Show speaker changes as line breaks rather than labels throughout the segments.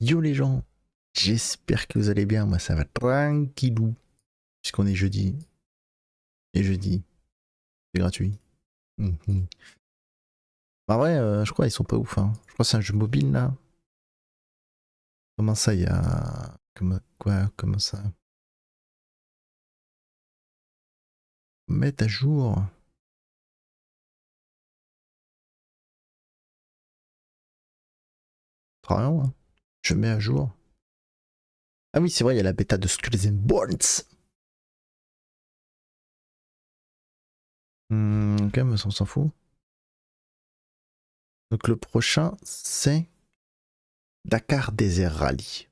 Yo les gens, j'espère que vous allez bien, moi ça va tranquillou, puisqu'on est jeudi, et jeudi, c'est gratuit. Mhm. Bah ouais, je crois ils sont pas ouf, hein. Je crois que c'est un jeu mobile là. Comment ça, il y a... Comment ça? Mettre à jour. Très bien, hein. Je mets à jour. Ah oui, c'est vrai, il y a la bêta de Skulls and Bones. Ok, mais ça, on s'en fout. Donc le prochain, c'est Dakar Desert Rally.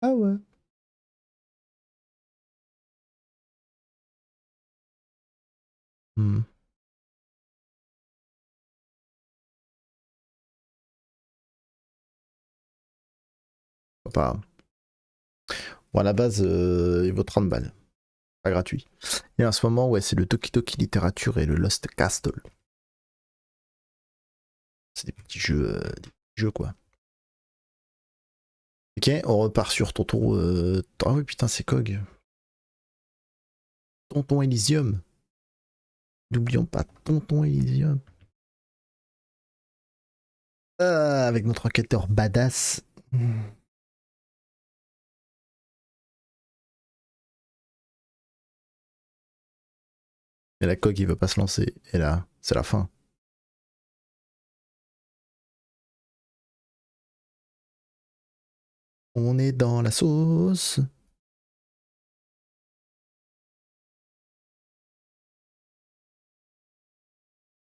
Ah ouais. Hmm. Pas. Bon, à la base, il vaut 30 balles. Pas gratuit. Et en ce moment, ouais, c'est le Toki Toki Littérature et le Lost Castle. C'est des petits jeux quoi. Ok, on repart sur Tonton. Ah oui, putain, c'est Cog. Tonton Elysium. N'oublions pas Tonton Elysium. Avec notre enquêteur badass. Et la Cog, il veut pas se lancer. Et là, c'est la fin. On est dans la sauce.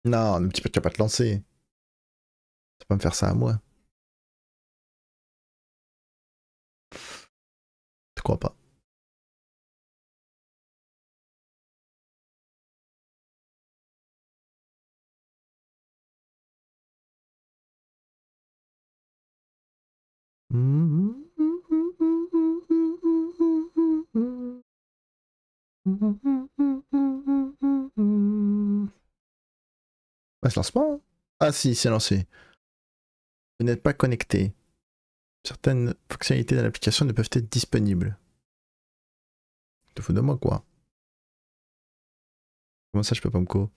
Non, mais tu vas pas te lancer. Tu vas pas me faire ça à moi. Je crois pas. Bah, se lance pas, hein. Ah si, c'est lancé. Vous n'êtes pas connecté. Certaines fonctionnalités de l'application ne peuvent être disponibles. Te fous de moi quoi. Comment ça je peux pas me co?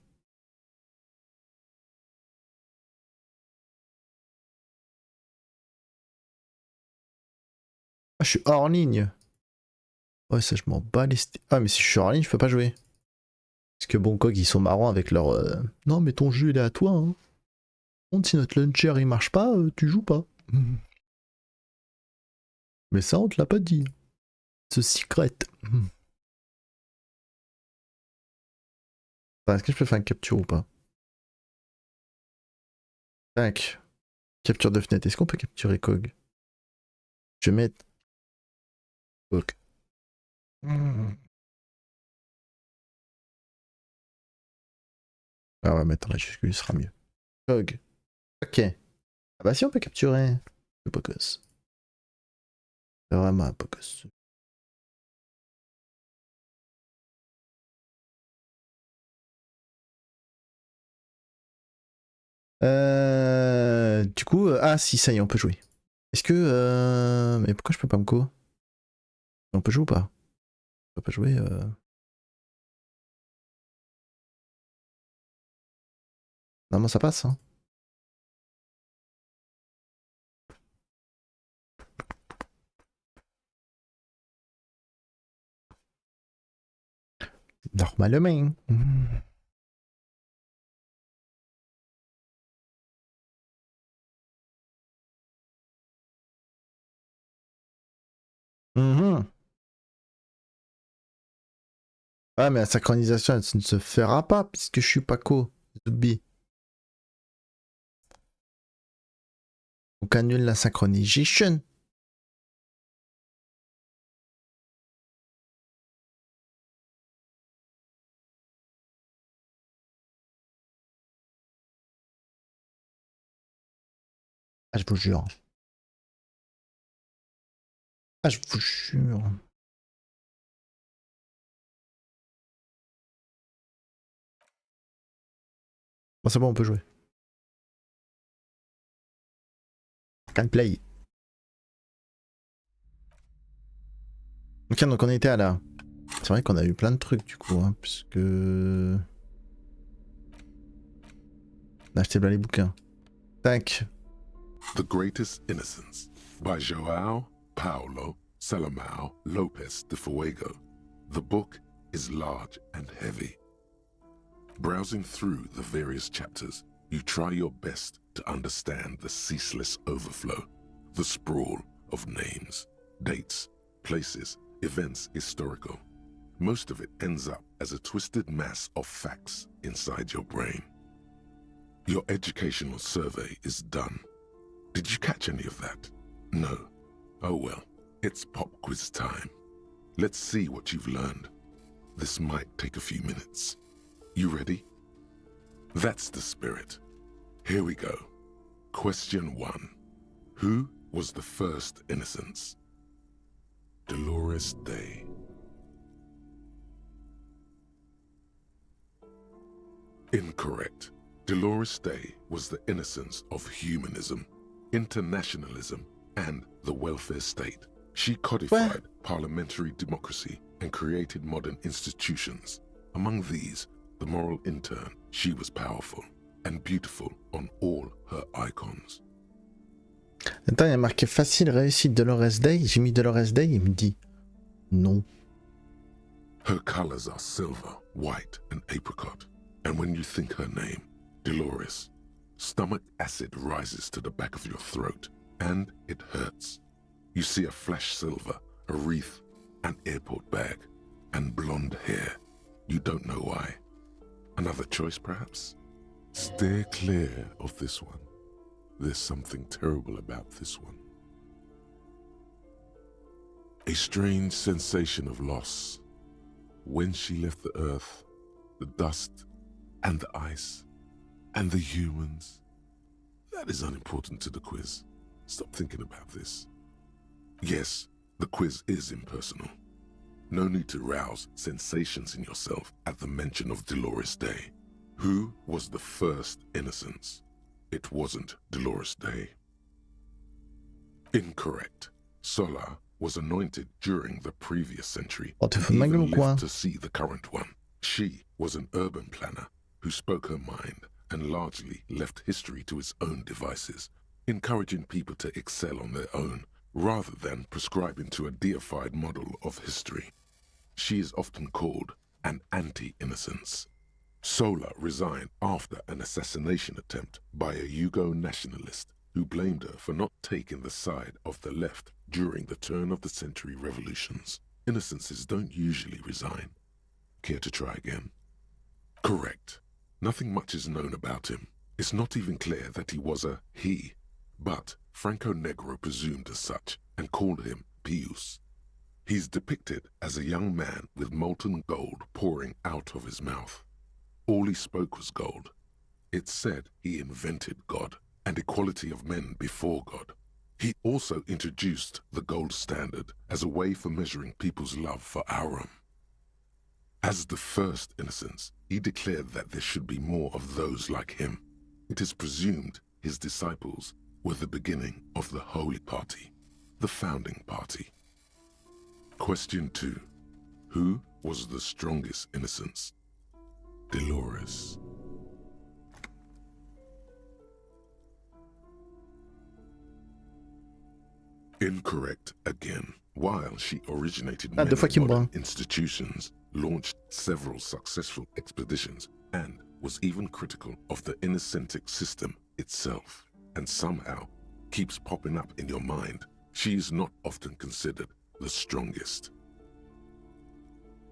Ah, je suis hors ligne. Ouais, ça je m'en bats les Ah, mais si je suis hors ligne, je peux pas jouer. Parce que bon, Cog, ils sont marrants avec leur. Non, mais ton jeu il est à toi, hein. Contre, si notre launcher il marche pas, tu joues pas. Mais ça, on te l'a pas dit. Ce secret. Attends, est-ce que je peux faire une capture ou pas? Tac. Capture de fenêtre. Est-ce qu'on peut capturer Cog? Je vais mettre. Cog. Ah ouais, mettre en majuscule, ce sera mieux. Cog. Ok. Ah bah si, on peut capturer. Le Pocos. C'est vraiment un Pocos. Du coup, ah si, ça y est, on peut jouer. Est-ce que. Mais pourquoi je peux pas me co? On peut jouer ou pas? On peut pas jouer. Normalement, ça passe, hein. Normalement. Mhm. Ah, mais la synchronisation, elle ne se fera pas puisque je suis pas co. Zubi. Donc annule la synchronisation. Ah, je vous jure. Ah, je vous jure. Bon, c'est bon, on peut jouer. Can play. Ok, donc on était à la... C'est vrai qu'on a eu plein de trucs du coup, hein, puisque... On a acheté plein les bouquins. Tac.
The Greatest Innocence by João Paulo Salomão Lopes de Fuego. The book is large and heavy. Browsing through the various chapters, you try your best to understand the ceaseless overflow, the sprawl of names, dates, places, events historical. Most of it ends up as a twisted mass of facts inside your brain. Your educational survey is done. Did you catch any of that? No. Oh well, it's pop quiz time. Let's see what you've learned. This might take a few minutes. You ready? That's the spirit. Here we go. Question 1. Who was the first innocence? Dolores Day. Incorrect. Dolores Day was the innocence of humanism, internationalism, and the welfare state. She codified parliamentary democracy and created modern institutions. Among these, the moral intern, she was powerful and beautiful on all her icons.
Attends, il y a marqué facile réussite Dolores Day. J'ai mis Dolores Day, il me dit non.
Her colors are silver, white, and apricot. And when you think her name, Dolores, stomach acid rises to the back of your throat, and it hurts. You see a flash silver, a wreath, an airport bag, and blonde hair. You don't know why. Another choice, perhaps? Steer clear of this one. There's something terrible about this one. A strange sensation of loss. When she left the earth, the dust, and the ice, and the humans. That is unimportant to the quiz. Stop thinking about this. Yes, the quiz is impersonal. No need to rouse sensations in yourself at the mention of Dolores Day. Who was the first innocence? It wasn't Dolores Day. Incorrect. Sola was anointed during the previous century
Oh, t'es
and
fou de ma gueule
even
ou quoi?
lived to see the current one. She was an urban planner who spoke her mind and largely left history to its own devices, encouraging people to excel on their own rather than prescribing to a deified model of history. She is often called an anti-innocence. Sola resigned after an assassination attempt by a Yugo nationalist who blamed her for not taking the side of the left during the turn-of-the-century revolutions. Innocences don't usually resign. Care to try again? Correct. Nothing much is known about him. It's not even clear that he was a he, but Franco Negro presumed as such and called him Pius. He's depicted as a young man with molten gold pouring out of his mouth. All he spoke was gold. It's said he invented God and equality of men before God. He also introduced the gold standard as a way for measuring people's love for Aurum. As the first innocence, he declared that there should be more of those like him. It is presumed his disciples were the beginning of the Holy Party, the founding party. Question 2. Who was the strongest innocence? Dolores. Incorrect again. While she originated many modern institutions, launched several successful expeditions, and was even critical of the innocentic system itself, and somehow keeps popping up in your mind, she is not often considered the strongest.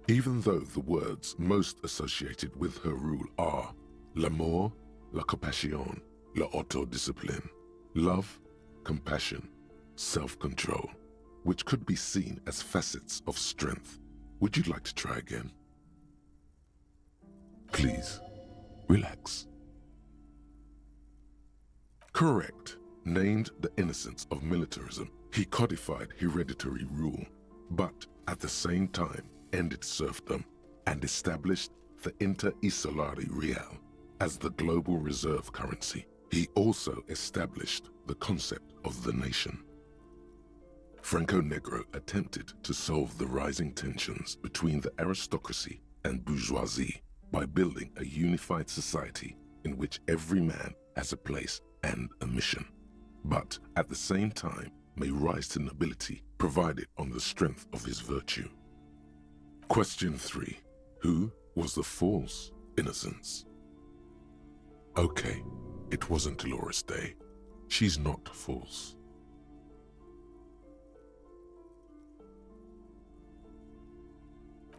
Even though the words most associated with her rule are l'amour, la compassion, la autodiscipline, love, compassion, self-control, which could be seen as facets of strength. Would you like to try again? Please, relax. Correct. Named the innocence of militarism, he codified hereditary rule, but at the same time ended serfdom and established the Inter Isolari Real, as the global reserve currency. He also established the concept of the nation. Franco Negro attempted to solve the rising tensions between the aristocracy and bourgeoisie by building a unified society in which every man has a place and a mission, but at the same time may rise to nobility provided on the strength of his virtue. Question 3. Who was the false innocence? Okay, it wasn't Dolores Day. She's not false.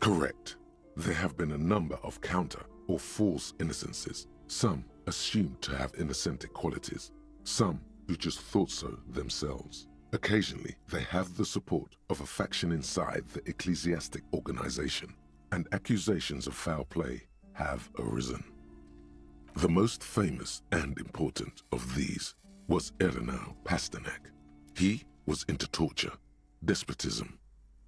Correct. There have been a number of counter or false innocences, some assumed to have innocentic qualities, some who just thought so themselves. Occasionally, they have the support of a faction inside the ecclesiastic organization, and accusations of foul play have arisen. The most famous and important of these was Ernest Pasternak. He was into torture, despotism,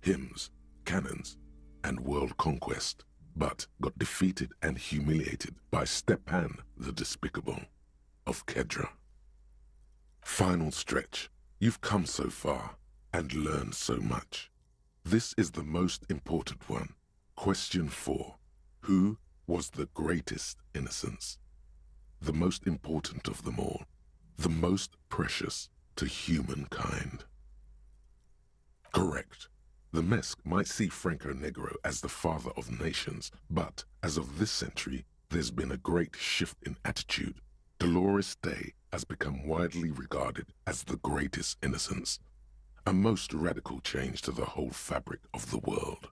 hymns, cannons, and world conquest, but got defeated and humiliated by Stepan the Despicable of Kedra. Final stretch. You've come so far and learned so much. This is the most important one. Question 4. Who was the greatest innocence? The most important of them all. The most precious to humankind. Correct. The Mesk might see Franco Negro as the father of nations, but as of this century, there's been a great shift in attitude. Dolores Day has become widely regarded as the greatest innocence, a most radical change to the whole fabric of the world.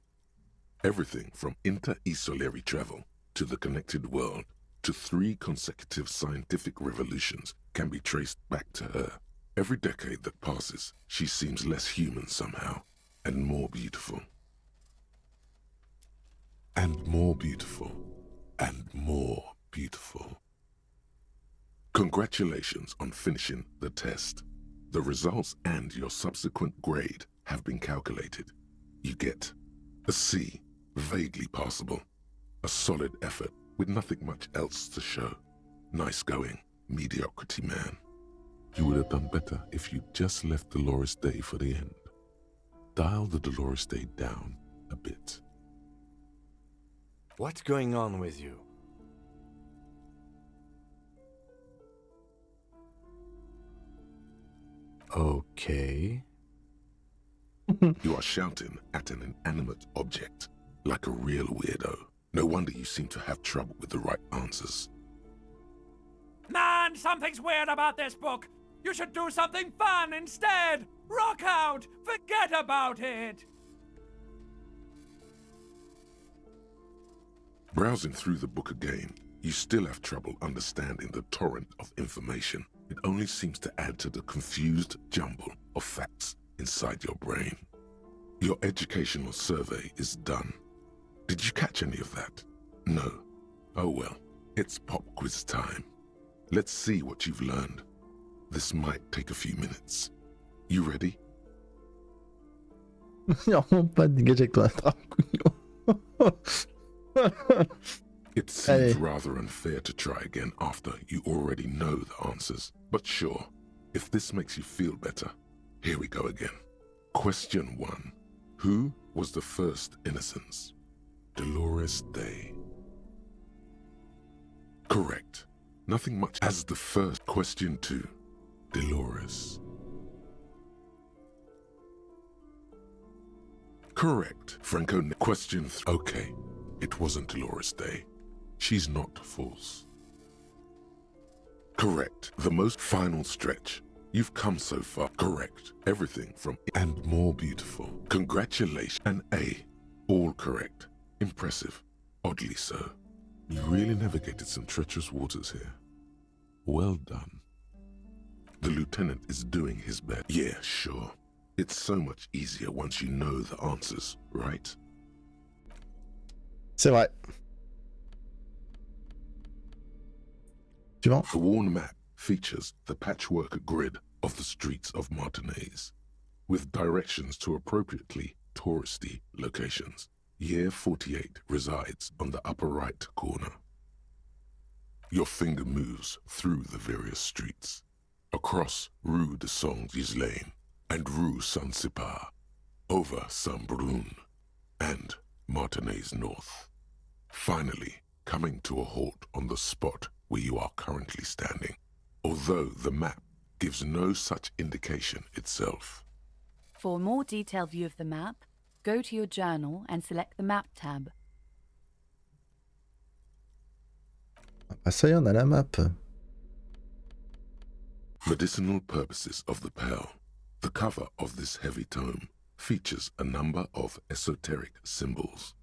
Everything from inter-esolary travel to the connected world to 3 consecutive scientific revolutions can be traced back to her. Every decade that passes, she seems less human somehow, and more beautiful. And more beautiful. And more beautiful. Congratulations on finishing the test. The results and your subsequent grade have been calculated. You get a C, vaguely passable. A solid effort with nothing much else to show. Nice going, mediocrity man. You would have done better if you just left Dolores Day for the end. Dial the Dolores Day down a bit.
What's going on with you? Okay.
You are shouting at an inanimate object, like a real weirdo. No wonder you seem to have trouble with the right answers.
Man, something's weird about this book. You should do something fun instead. Rock out. Forget about it.
Browsing through the book again, you still have trouble understanding the torrent of information. It only seems to add to the confused jumble of facts inside your brain. Your educational survey is done. Did you catch any of that? No. Oh well, it's pop quiz time. Let's see what you've learned. This might take a few minutes. You ready?
Non, pas de dégage avec ton attrape, couillon.
It seems rather unfair to try again after you already know the answers. But sure, if this makes you feel better, here we go again. Question 1. Who was the first innocence? Dolores Day. Correct. Nothing much as the first. Question 2. Dolores. Correct. Franco. Question 3. Okay, it wasn't Dolores Day. She's not false. Correct. The most final stretch. You've come so far. Correct. Everything from and more beautiful. Congratulations. An A. All correct. Impressive. Oddly so. You really navigated some treacherous waters here. Well done. The lieutenant is doing his best. Yeah, sure. It's so much easier once you know the answers, right?
C'est vrai. Suivant.
The worn map features the patchwork grid of the streets of Martinez, with directions to appropriately touristy locations. Year 48 resides on the upper right corner. Your finger moves through the various streets, across Rue de Saint-Ghislain and Rue Saint-Cypar, over Saint-Brun and Martinez North, finally coming to a halt on the spot where you are currently standing, although the map gives no such indication itself.
For a more detailed view of the map, go to your journal and select the Map tab.
Ah ça y est, on a la map.
Medicinal purposes of the Pearl. The cover of this heavy tome features a number of esoteric symbols.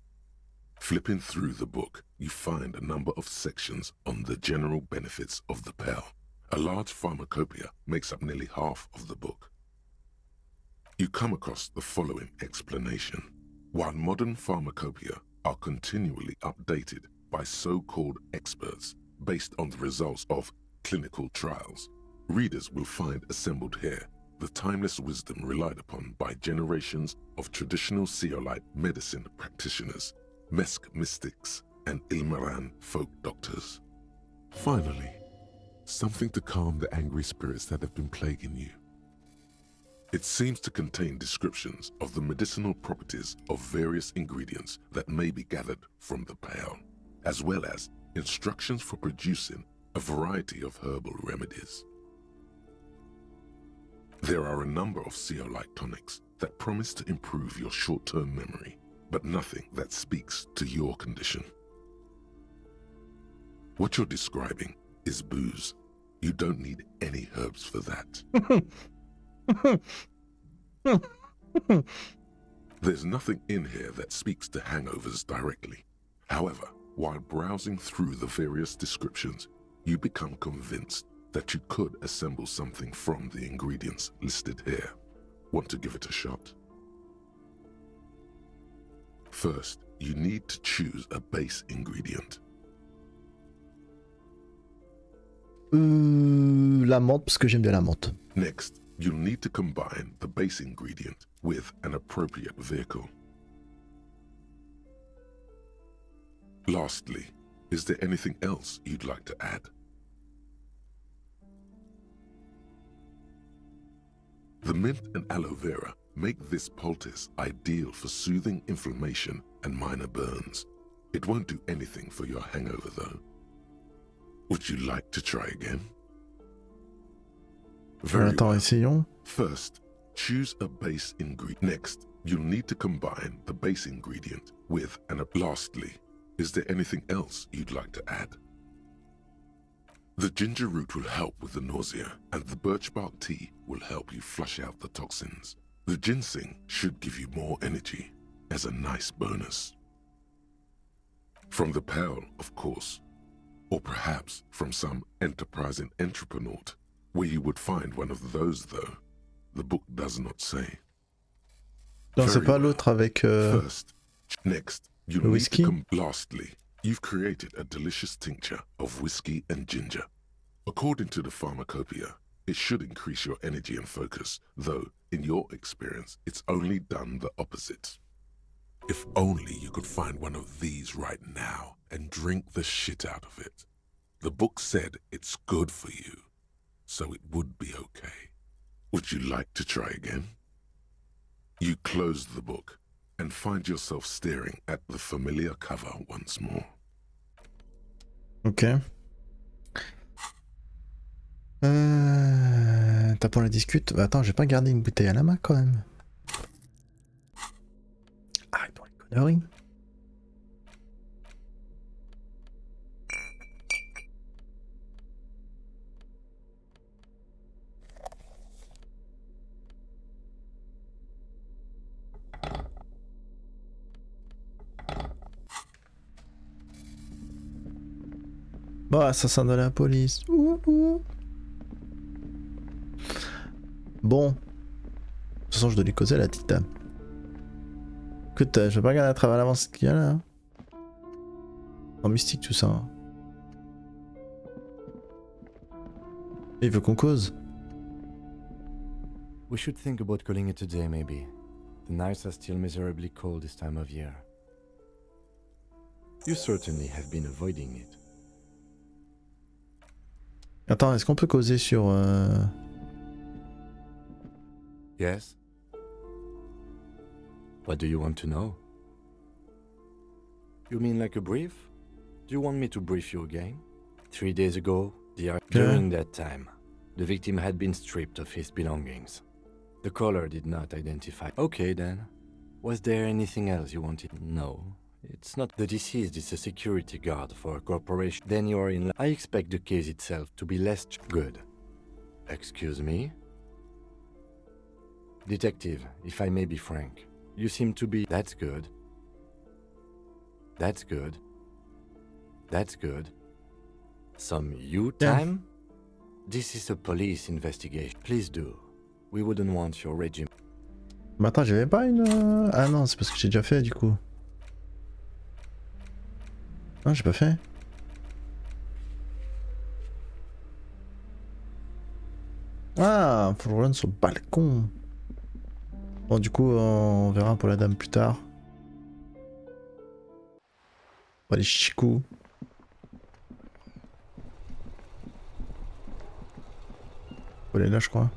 Flipping through the book, you find a number of sections on the general benefits of the Pearl. A large pharmacopoeia makes up nearly half of the book. You come across the following explanation. While modern pharmacopoeia are continually updated by so-called experts based on the results of clinical trials, readers will find assembled here the timeless wisdom relied upon by generations of traditional Seolite medicine practitioners, Mesk mystics, and Ilmaran folk doctors. Finally, something to calm the angry spirits that have been plaguing you. It seems to contain descriptions of the medicinal properties of various ingredients that may be gathered from the Pearl, as well as instructions for producing a variety of herbal remedies. There are a number of Seolite tonics that promise to improve your short-term memory, but nothing that speaks to your condition. What you're describing is booze. You don't need any herbs for that. There's nothing in here that speaks to hangovers directly. However, while browsing through the various descriptions, you become convinced that you could assemble something from the ingredients listed here. Want to give it a shot? First, you need to choose a base ingredient.
La menthe, parce que j'aime bien la menthe.
Next, you'll need to combine the base ingredient with an appropriate vehicle. Lastly, is there anything else you'd like to add? The mint and aloe vera make this poultice ideal for soothing inflammation and minor burns. It won't do anything for your hangover though. Would you like to try again? Very
Attends,
well.
essayons.
First, choose a base ingredient. Next, you'll need to combine the base ingredient with and lastly, is there anything else you'd like to add? The ginger root will help with the nausea, and the birch bark tea will help you flush out the toxins. The ginseng should give you more energy as a nice bonus. From the Pearl, of course, or perhaps from some enterprising entrepreneur, where you would find one of those though. The book does not say.
Non, c'est
Very
pas
well.
l'autre avec...
First, next, you
le
need
whisky?
to lastly, you've created a delicious tincture of whiskey and ginger. According to the pharmacopoeia, it should increase your energy and focus, though, in your experience, it's only done the opposite. If only you could find one of these right now and drink the shit out of it. The book said it's good for you, so it would be okay. Would you like to try again? You close the book and find yourself staring at the familiar cover once more.
Ok. Tapons la discute. Attends, j'ai pas gardé une bouteille à la main quand même. Arrêtons les conneries. Bon, assassin de la police. Ouh, ouh. Bon. De toute façon, je dois lui causer à la petite dame. Écoute, je vais pas regarder à travers l'avance ce qu'il y a là. En mystique tout ça. Il veut qu'on cause.
We should think about calling it today, maybe. The nights are still miserably cold this time of year. You certainly have been avoiding it.
Attends, est-ce qu'on peut causer sur...
Yes? What do you want to know? You mean like a brief? Do you want me to brief you again? 3 days ago, during that time, the victim had been stripped of his belongings. The caller did not identify. Okay then. Was there anything else you wanted? No. It's not. The deceased is a security guard for a corporation. Then you are in. I expect the case itself to be less good. Excuse me? Detective, if I may be frank, you seem to be. That's good. That's good. That's good. Some you time? This is a police investigation. Please do. We wouldn't want your regime.
Mais attends, j'avais pas une... Ah non, c'est parce que j'ai déjà fait du coup. Non, j'ai pas fait. Ah, faut que je revienne sur le balcon. Bon, du coup, on verra pour la dame plus tard. On va aller chicou. Faut aller là, je crois.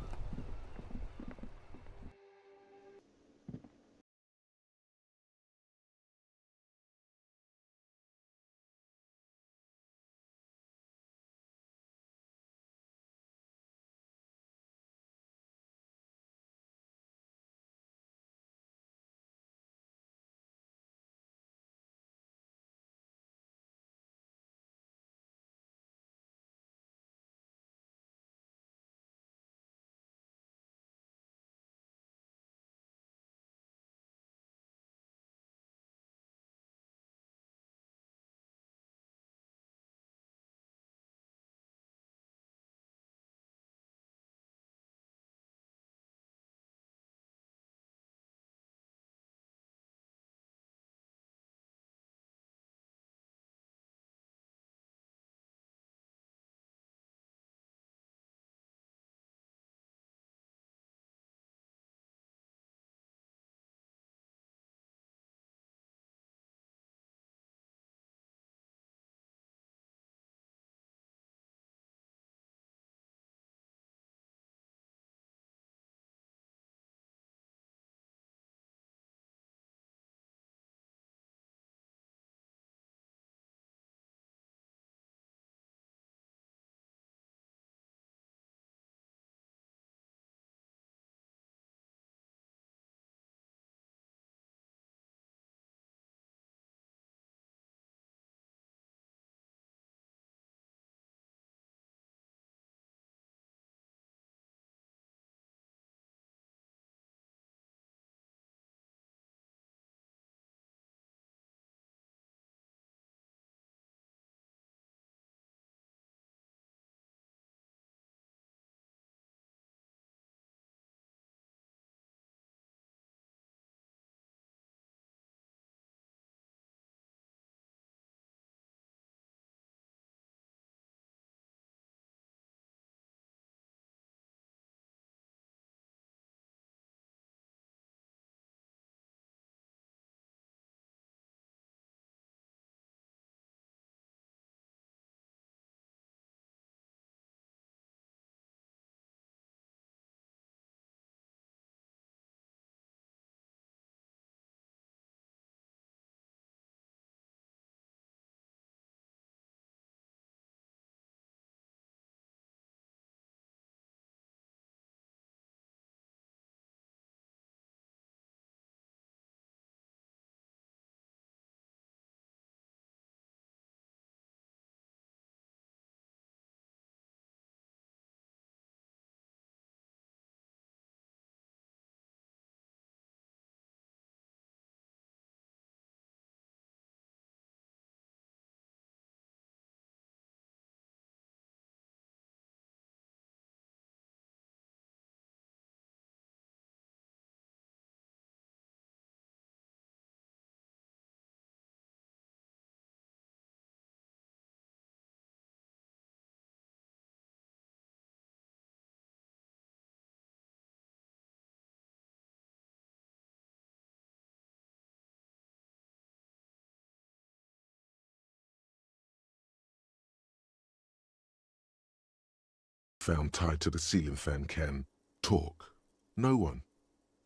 found tied to the ceiling fan can talk. No one.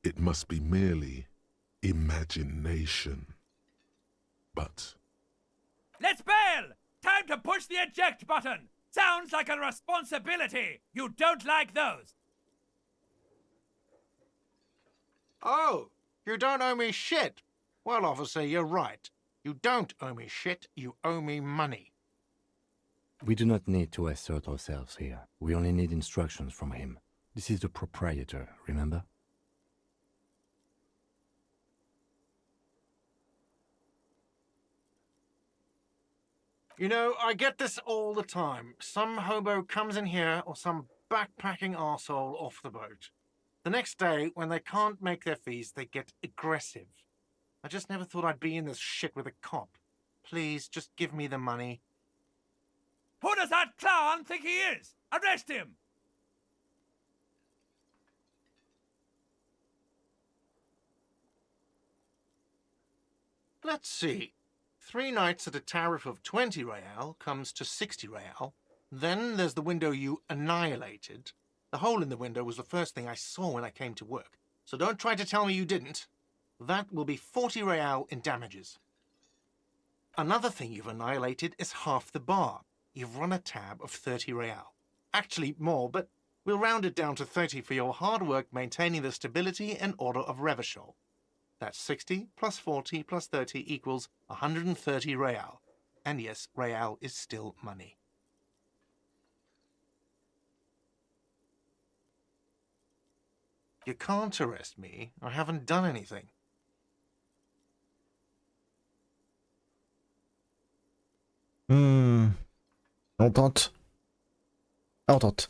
It must be merely imagination. But
Let's bail! Time to push the eject button! Sounds like a responsibility! You don't like those!
Oh, you don't owe me shit. Well, officer, you're right. You don't owe me shit, you owe me money.
We do not need to assert ourselves here. We only need instructions from him. This is the proprietor, remember?
You know, I get this all the time. Some hobo comes in here or some backpacking arsehole off the boat. The next day, when they can't make their fees, they get aggressive. I just never thought I'd be in this shit with a cop. Please, just give me the money.
Who does that clown think he is? Arrest him!
Let's see. 3 nights at a tariff of 20 real comes to 60 real. Then there's the window you annihilated. The hole in the window was the first thing I saw when I came to work. So don't try to tell me you didn't. That will be 40 real in damages. Another thing you've annihilated is half the bar. You've run a tab of 30 real. Actually more, but we'll round it down to 30 for your hard work maintaining the stability and order of Revachol. That's 60 plus 40 plus 30 equals 130 real. And yes, real is still money. You can't arrest me. I haven't done anything.
On tente. Ah, on tente.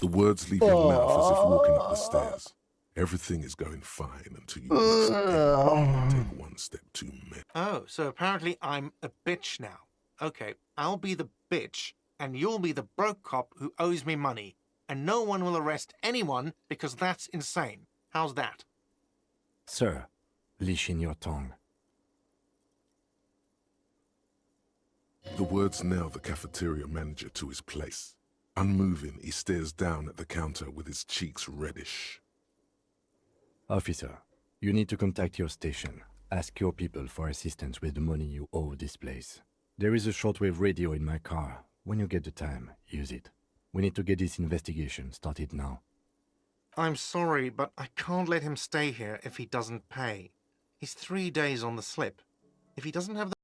the words leave your mouth as if walking up the stairs. Everything is going fine until you reach the end. Take one step too many.
Oh, so apparently I'm a bitch now. Okay, I'll be the bitch, and you'll be the broke cop who owes me money. And no one will arrest anyone because that's insane. How's that?
Sir, leash in your tongue.
The words nail the cafeteria manager to his place. Unmoving, he stares down at the counter with his cheeks reddish.
Officer, you need to contact your station. Ask your people for assistance with the money you owe this place. There is a shortwave radio in my car. When you get the time, use it. We need to get this investigation started now.
I'm sorry, but I can't let him stay here if he doesn't pay. He's 3 days on the slip. If he doesn't have the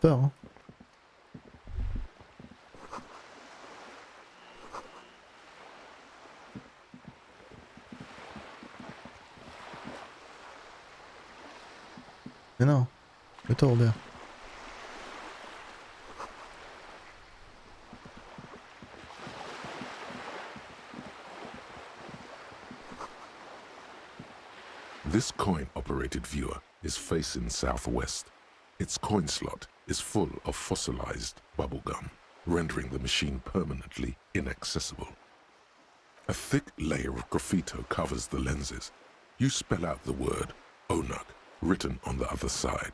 peur, hein. Mais non, mais toi Robert.
This coin-operated viewer is facing southwest. Its coin slot is full of fossilized bubblegum, rendering the machine permanently inaccessible. A thick layer of graffito covers the lenses. You spell out the word Onuk written on the other side,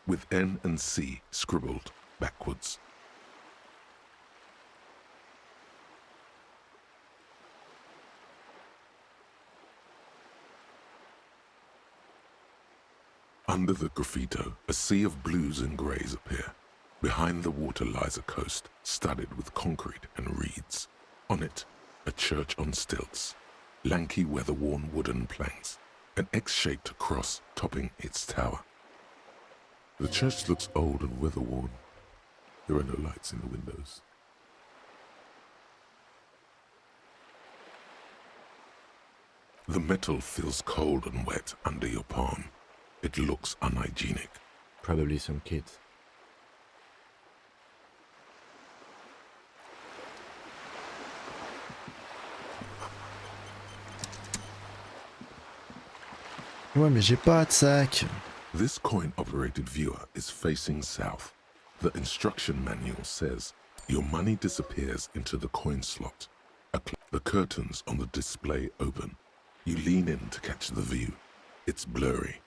with N and C scribbled backwards. Under the graffito, a sea of blues and greys appear. Behind the water lies a coast studded with concrete and reeds. On it, a church on stilts, lanky weather-worn wooden planks, an X-shaped cross topping its tower. The church looks old and weather-worn. There are no lights in the windows. The metal feels cold and wet under your palm. It looks unhygienic.
Probably some kids.
Ouais, mais j'ai pas de sac.
This coin-operated viewer is facing south. The instruction manual says, your money disappears into the coin slot. The curtains on the display open. You lean in to catch the view. It's blurry,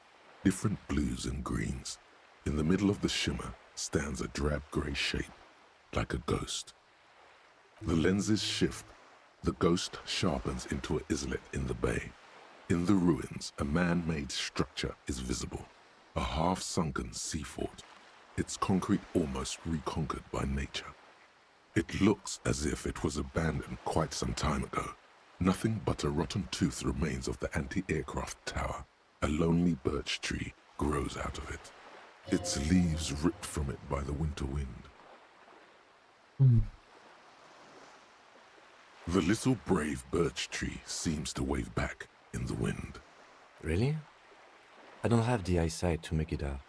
different blues and greens. In the middle of the shimmer stands a drab grey shape, like a ghost. The lenses shift. The ghost sharpens into an islet in the bay. In the ruins, a man-made structure is visible, a half-sunken sea fort, its concrete almost reconquered by nature. It looks as if it was abandoned quite some time ago. Nothing but a rotten tooth remains of the anti-aircraft tower. A lonely birch tree grows out of it, its leaves ripped from it by the winter wind. The little brave birch tree seems to wave back in the wind.
Really? I don't have the eyesight to make it out.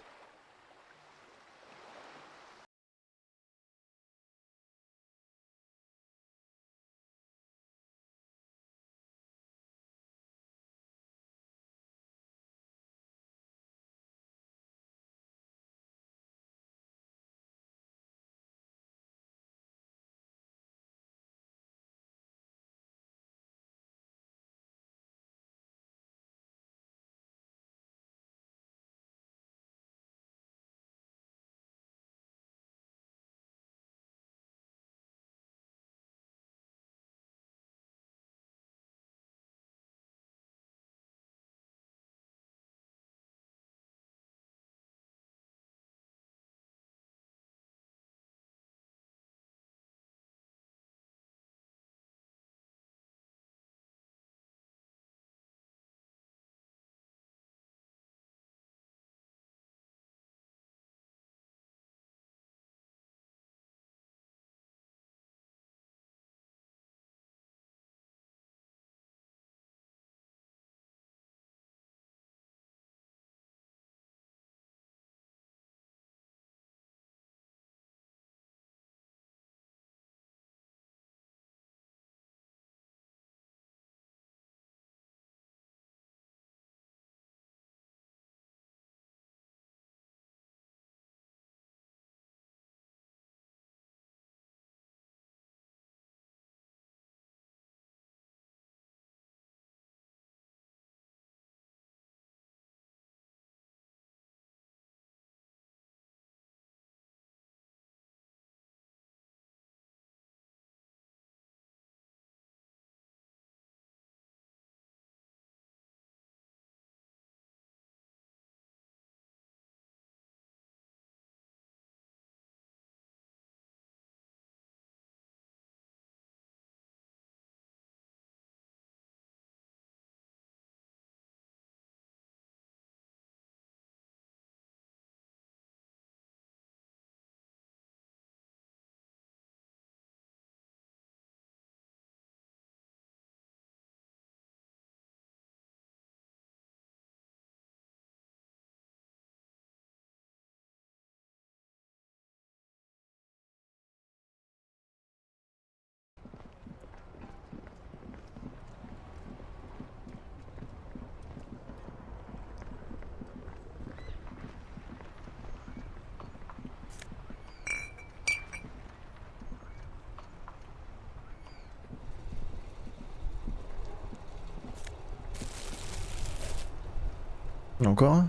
Encore un?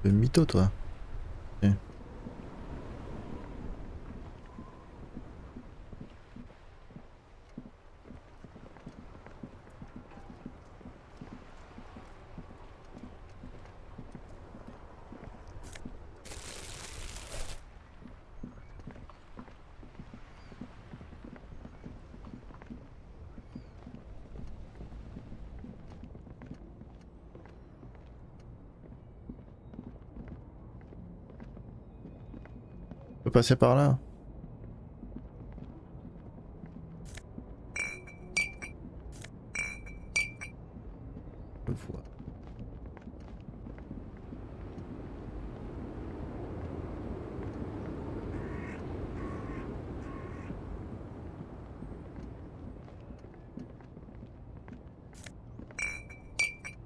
Le mytho toi. Ok. On peut passer par là. Je vois.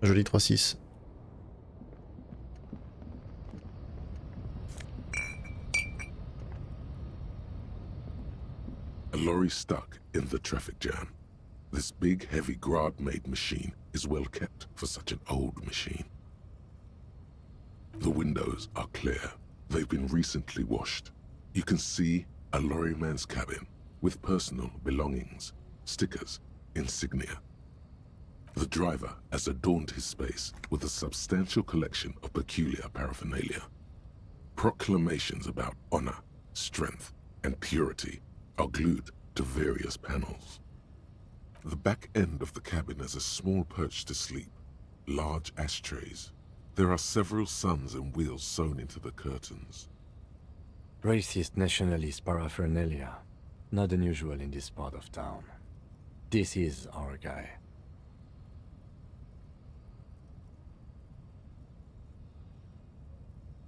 Joli 3-6.
A lorry stuck in the traffic jam. This big, heavy Grad-made machine is well kept for such an old machine. The windows are clear. They've been recently washed. You can see a lorryman's cabin with personal belongings, stickers, insignia. The driver has adorned his space with a substantial collection of peculiar paraphernalia. Proclamations about honor, strength, and purity are glued to various panels. The back end of the cabin has a small perch to sleep, large ashtrays. There are several suns and wheels sewn into the curtains.
Racist nationalist paraphernalia. Not unusual in this part of town. This is our guy.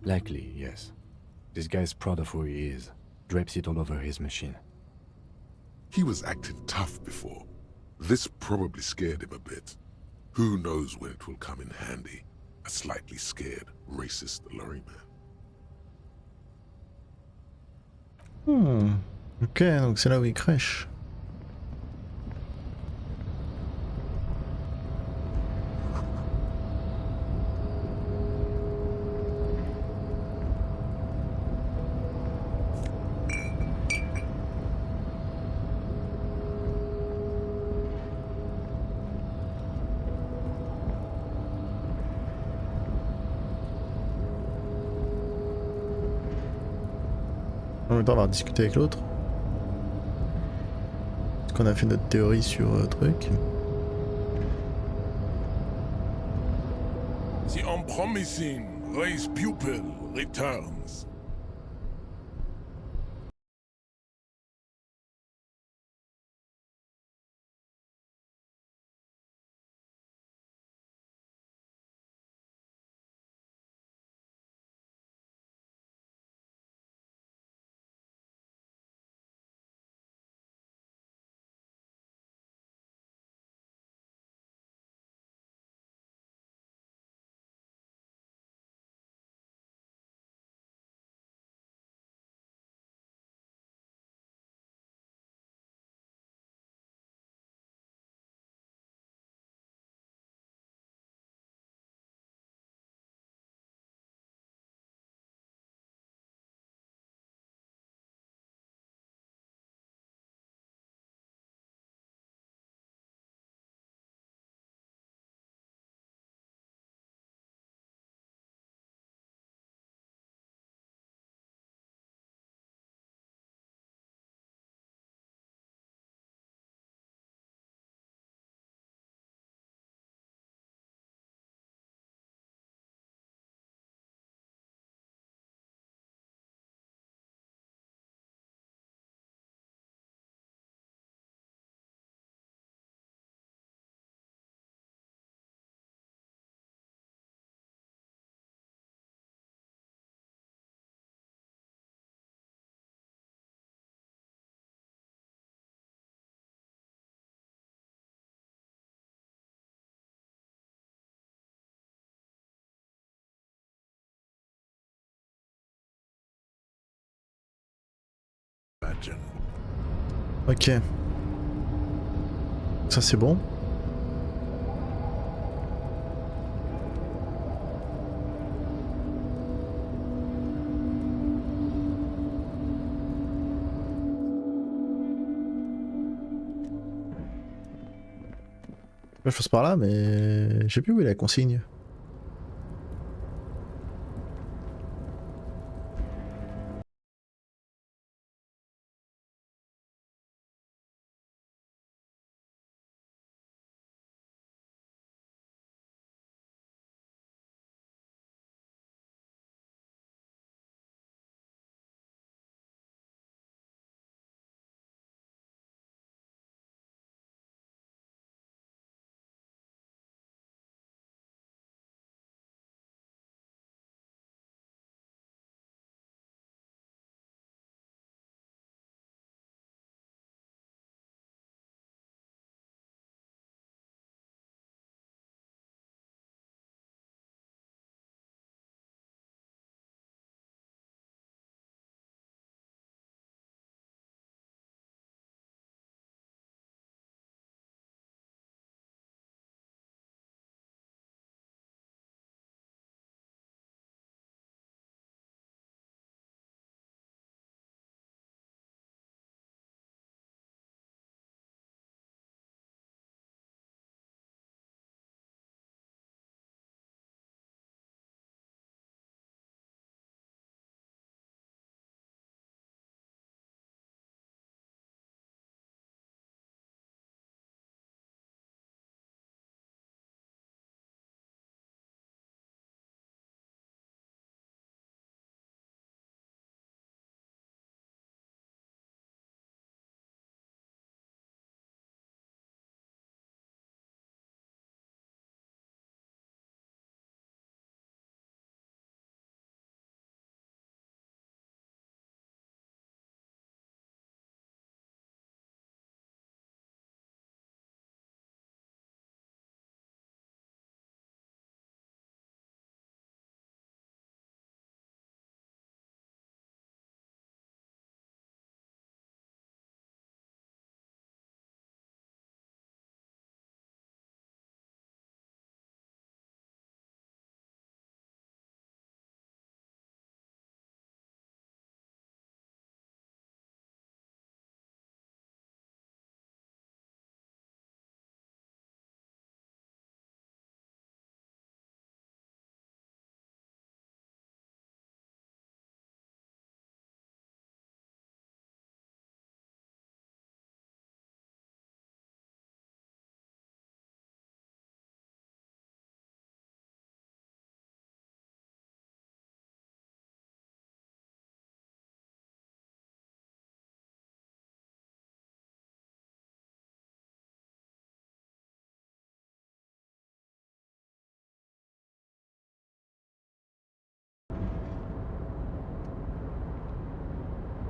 Likely, yes. This guy's proud of who he is. Drapes it all over his machine.
He was acting tough before. This probably scared him a bit. Who knows when it will come in handy? A slightly scared, racist lorryman.
Ok, donc c'est là où il crèche. En même temps, on va discuter avec l'autre. Est-ce qu'on a fait notre théorie sur truc?
The unpromising race pupil returns.
Ok. Ça c'est bon. Je passe par là, mais je sais plus où est la consigne.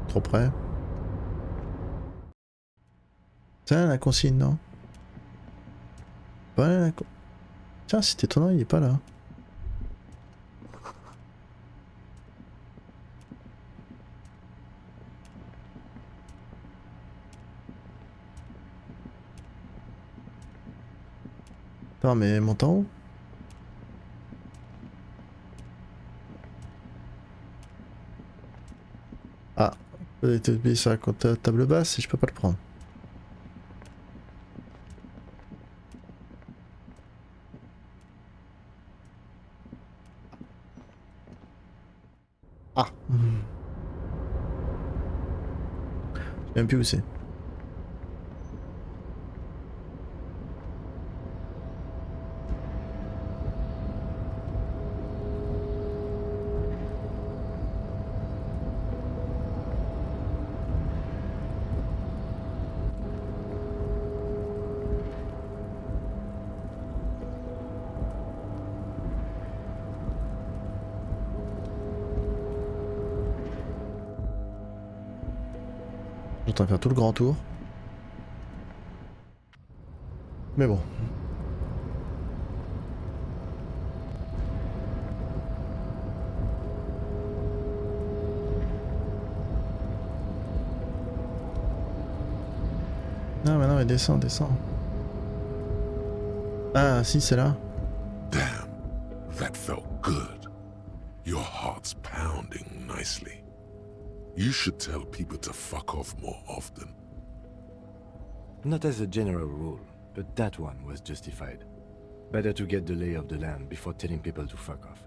Trop près. Tiens, la consigne, non? Ouais, la Tiens, c'est étonnant, il est pas là. Attends, mais monte en haut. Ah, t'as oublié ça quand t'as table basse et je peux pas le prendre. Ah. Je sais même plus où c'est. J'entends faire tout le grand tour. Mais bon. Non, mais non, mais descend, descend. Ah, si, c'est là.
Damn, that felt good. Your heart's pounding nicely. You should tell people to fuck off more often.
Not as a general rule, but that one was justified. Better to get the lay of the land before telling people to fuck off.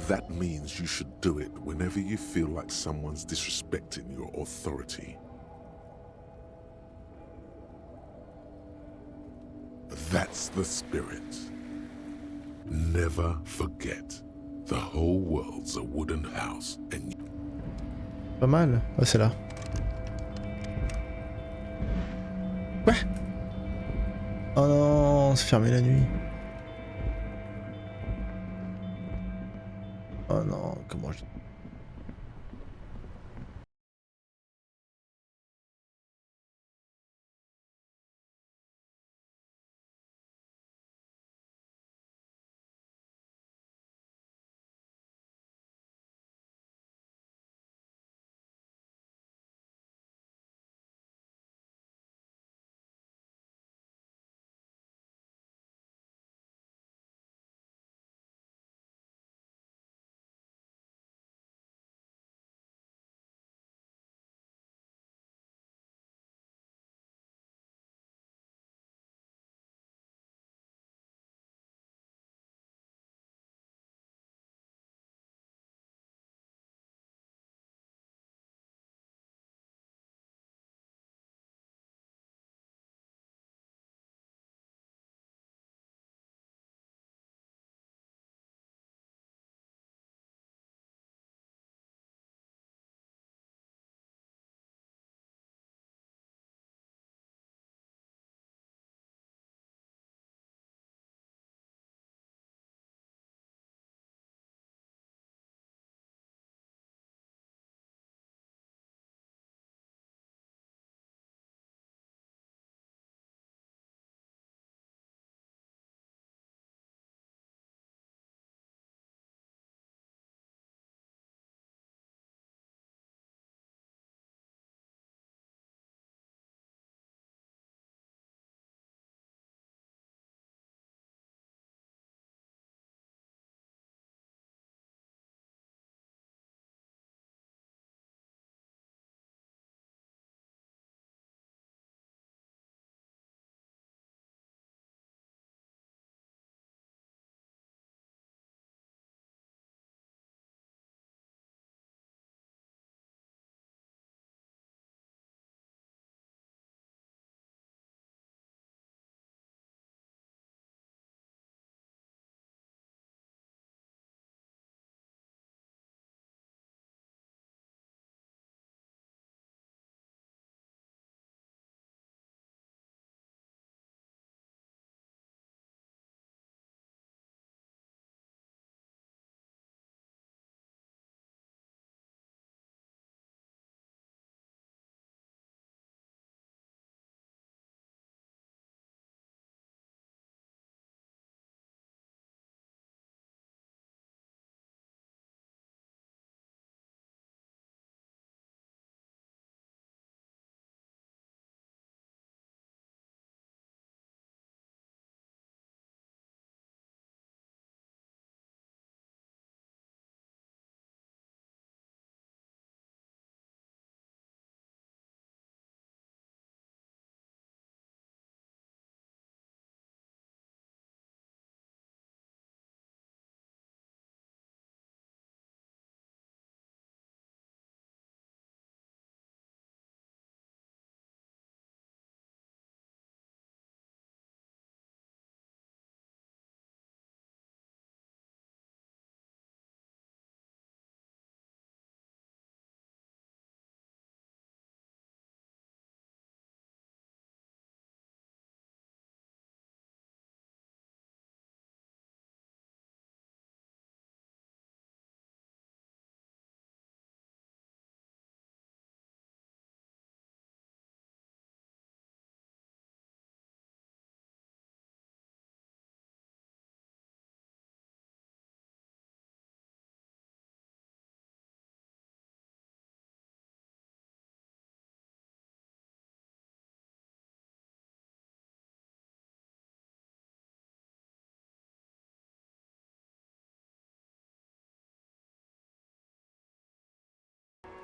That means you should do it whenever you feel like someone's disrespecting your authority. That's the spirit. Never forget. The whole world's a wooden house and
Pas mal. Ah, c'est là. Quoi? Oh non, c'est fermé la nuit. Oh non, comment je...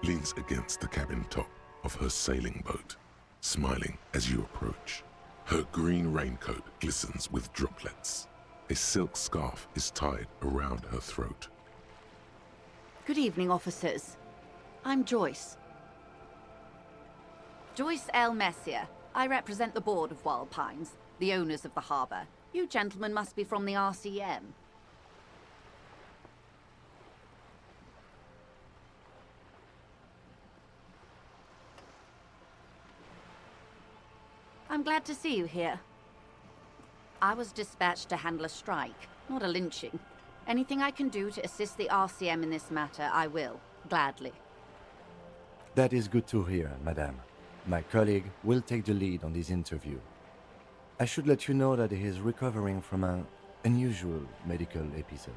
leans against the cabin top of her sailing boat, smiling as you approach. Her green raincoat glistens with droplets. A silk scarf is tied around her throat.
Good evening, officers. I'm Joyce. Joyce L. Messier. I represent the board of Wild Pines, the owners of the harbour. You gentlemen must be from the RCM. I'm glad to see you here. I was dispatched to handle a strike, not a lynching. Anything I can do to assist the RCM in this matter, I will, gladly.
That is good to hear, madame. My colleague will take the lead on this interview. I should let you know that he is recovering from an unusual medical episode.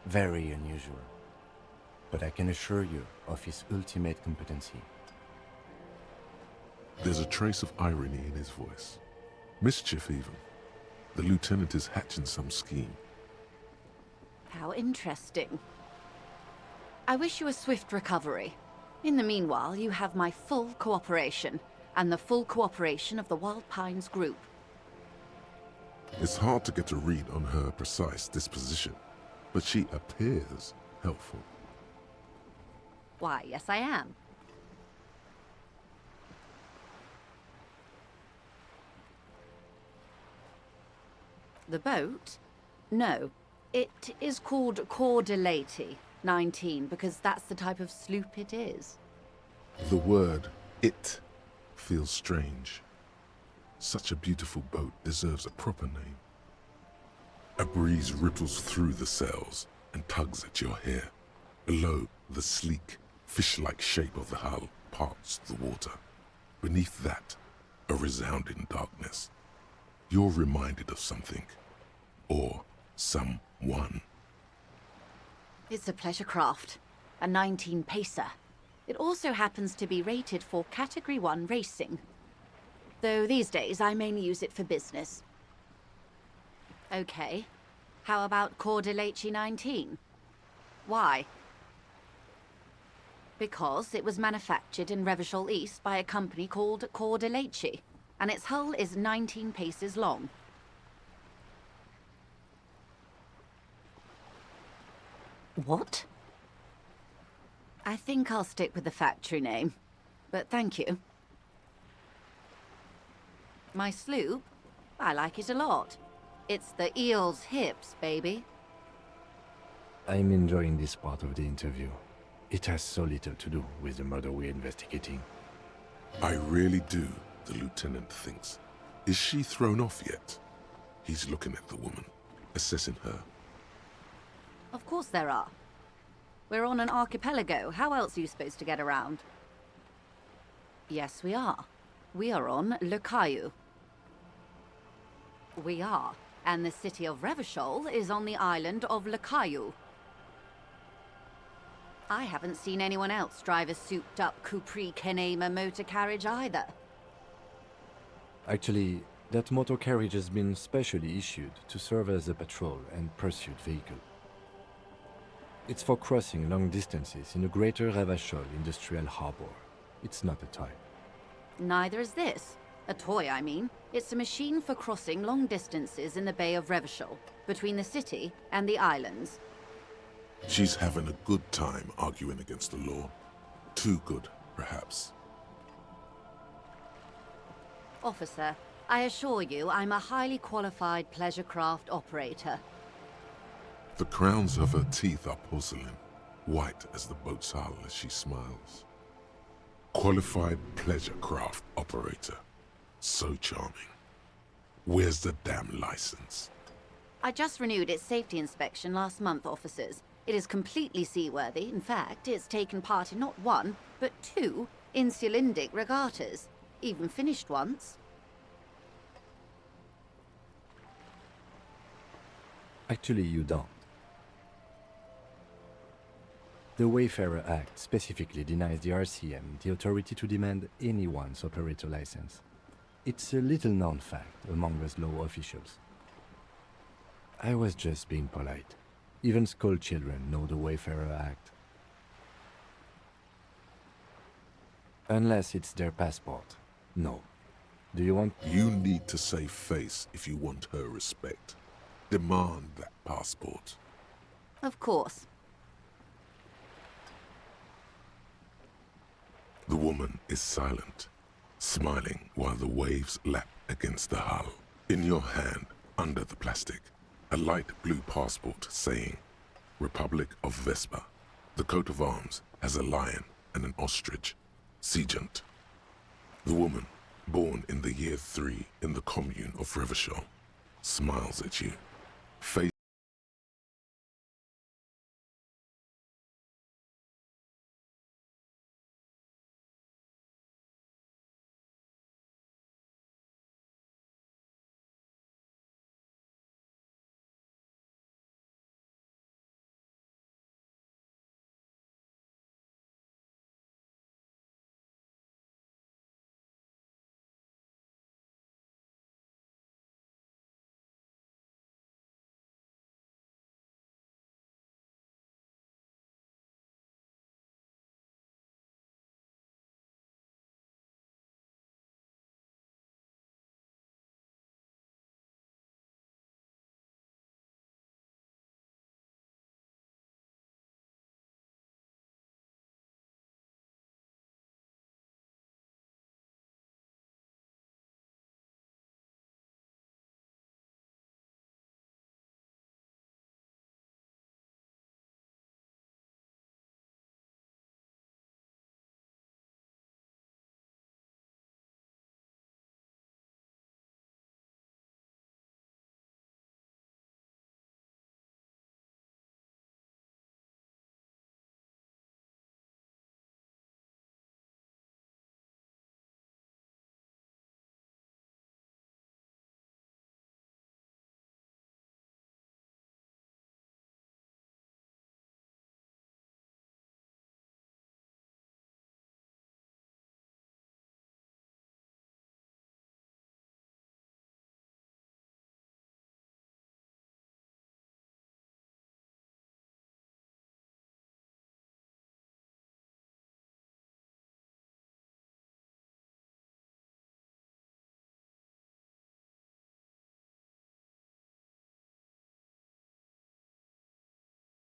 Very unusual. But I can assure you of his ultimate competency.
There's a trace of irony in his voice. Mischief, even. The lieutenant is hatching some scheme.
How interesting. I wish you a swift recovery. In the meanwhile, you have my full cooperation, and the full cooperation of the Wild Pines group.
It's hard to get a read on her precise disposition, but she appears helpful.
Why, yes I am. The boat? No. It is called Cordelati 19 because that's the type of sloop it is.
The word "it" feels strange. Such a beautiful boat deserves a proper name. A breeze ripples through the sails and tugs at your hair. Below, the sleek, fish-like shape of the hull parts the water. Beneath that, a resounding darkness. You're reminded of something. Or someone.
It's a pleasure craft, a 19-pacer. It also happens to be rated for Category 1 racing. Though these days I mainly use it for business. Okay. How about Cordelati 19? Why? Because it was manufactured in Revachol East by a company called Cordelati, and its hull is 19 paces long. What? I think I'll stick with the factory name, but thank you. My sloop? I like it a lot. It's the eel's hips, baby.
I'm enjoying this part of the interview. It has so little to do with the murder we're investigating.
I really do, the lieutenant thinks. Is she thrown off yet? He's looking at the woman, assessing her.
Of course there are. We're on an archipelago. How else are you supposed to get around? Yes, we are. We are on Le Caillou. We are. And the city of Revachol is on the island of Le Caillou. I haven't seen anyone else drive a souped-up Capri Kenema motor carriage either.
Actually, that motor carriage has been specially issued to serve as a patrol and pursuit vehicle. It's for crossing long distances in the greater Revachol industrial harbor. It's not a toy.
Neither is this. A toy, I mean. It's a machine for crossing long distances in the Bay of Revachol, between the city and the islands.
She's having a good time arguing against the law. Too good, perhaps.
Officer, I assure you I'm a highly qualified pleasure craft operator.
The crowns of her teeth are porcelain, white as the boat's hull as she smiles. Qualified pleasure craft operator. So charming. Where's the damn license?
I just renewed its safety inspection last month, officers. It is completely seaworthy. In fact, it's taken part in not one, but 2 insulindic regattas. Even finished once.
Actually, you don't. The Wayfarer Act specifically denies the RCM the authority to demand anyone's operator license. It's a little-known fact among us law officials. I was just being polite. Even school children know the Wayfarer Act. Unless it's their passport. No. Do you want...
You need to save face if you want her respect. Demand that passport.
Of course.
The woman is silent, smiling while the waves lap against the hull. In your hand, under the plastic, a light blue passport saying, Republic of Vespa. The coat of arms has a lion and an ostrich. Seigent. The woman, born in the year 3 in the commune of Rediffusion, smiles at you. Face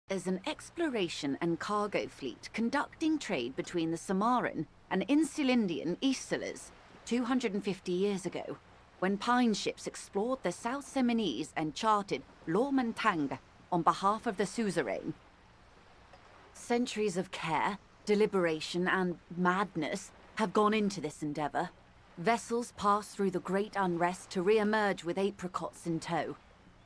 Is an exploration and cargo fleet conducting trade between the Samaran and Insulindian Isolas 250 years ago, when pine ships explored the South Seminese and charted Lormantang on behalf of the suzerain. Centuries of care, deliberation, and madness have gone into this endeavor. Vessels pass through the great unrest to re-emerge with apricots in tow.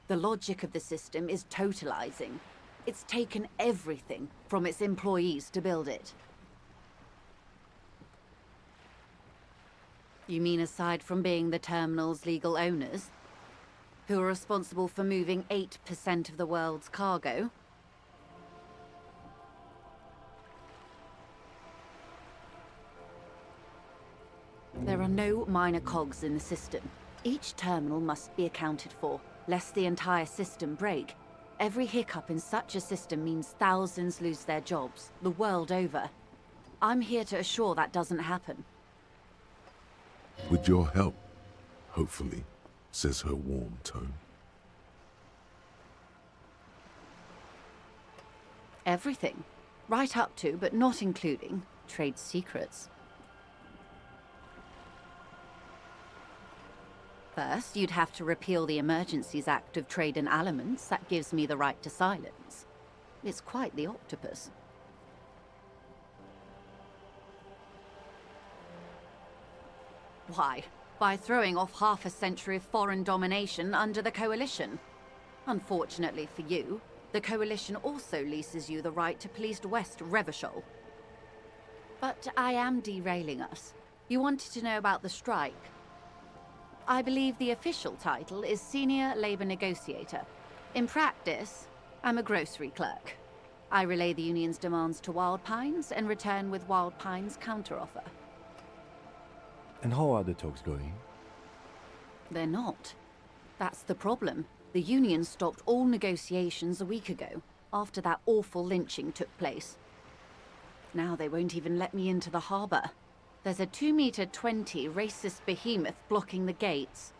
The logic of the system is totalizing. It's taken everything from its employees to build it. You mean aside from being the terminal's legal owners, who are responsible for moving 8% of the world's cargo? There are no minor cogs in the system. Each terminal must be accounted for, lest the entire system break. Every hiccup in such a system means thousands lose their jobs, the world over. I'm here to assure that doesn't happen.
with your help, hopefully, says her warm tone.
Everything. Right up to, but not including, trade secrets. First, you'd have to repeal the Emergencies Act of Trade in Aliments that gives me the right to silence. It's quite the octopus. Why? By throwing off half a century of foreign domination under the Coalition. Unfortunately for you, the Coalition also leases you the right to police West Revachol. But I am derailing us. You wanted to know about the strike. I believe the official title is Senior Labor Negotiator. In practice, I'm a grocery clerk. I relay the union's demands to Wild Pines and return with Wild Pines' counteroffer.
And how are the talks going?
They're not. That's the problem. The union stopped all negotiations a week ago, after that awful lynching took place. Now they won't even let me into the harbour. There's a 2-meter 20 racist behemoth blocking the gates.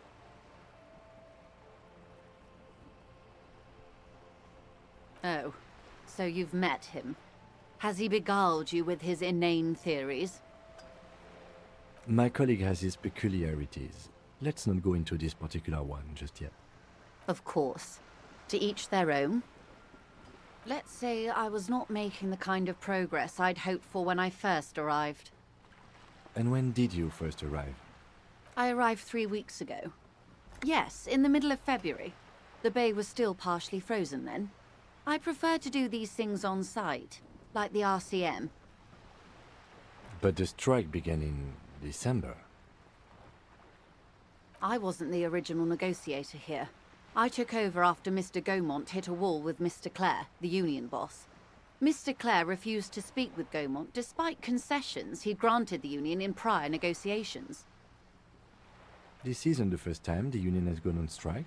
Oh, so you've met him. Has he beguiled you with his inane theories?
My colleague has his peculiarities. Let's not go into this particular one just yet.
Of course. To each their own. Let's say I was not making the kind of progress I'd hoped for when I first arrived.
And when did you first arrive?
I arrived 3 weeks ago. Yes, in the middle of February. The bay was still partially frozen then. I prefer to do these things on site, like the RCM.
But the strike began in December.
I wasn't the original negotiator here. I took over after Mr. Gaumont hit a wall with Mr. Clare, the union boss. Mr. Clare refused to speak with Gaumont despite concessions he'd granted the union in prior negotiations.
This isn't the first time the union has gone on strike.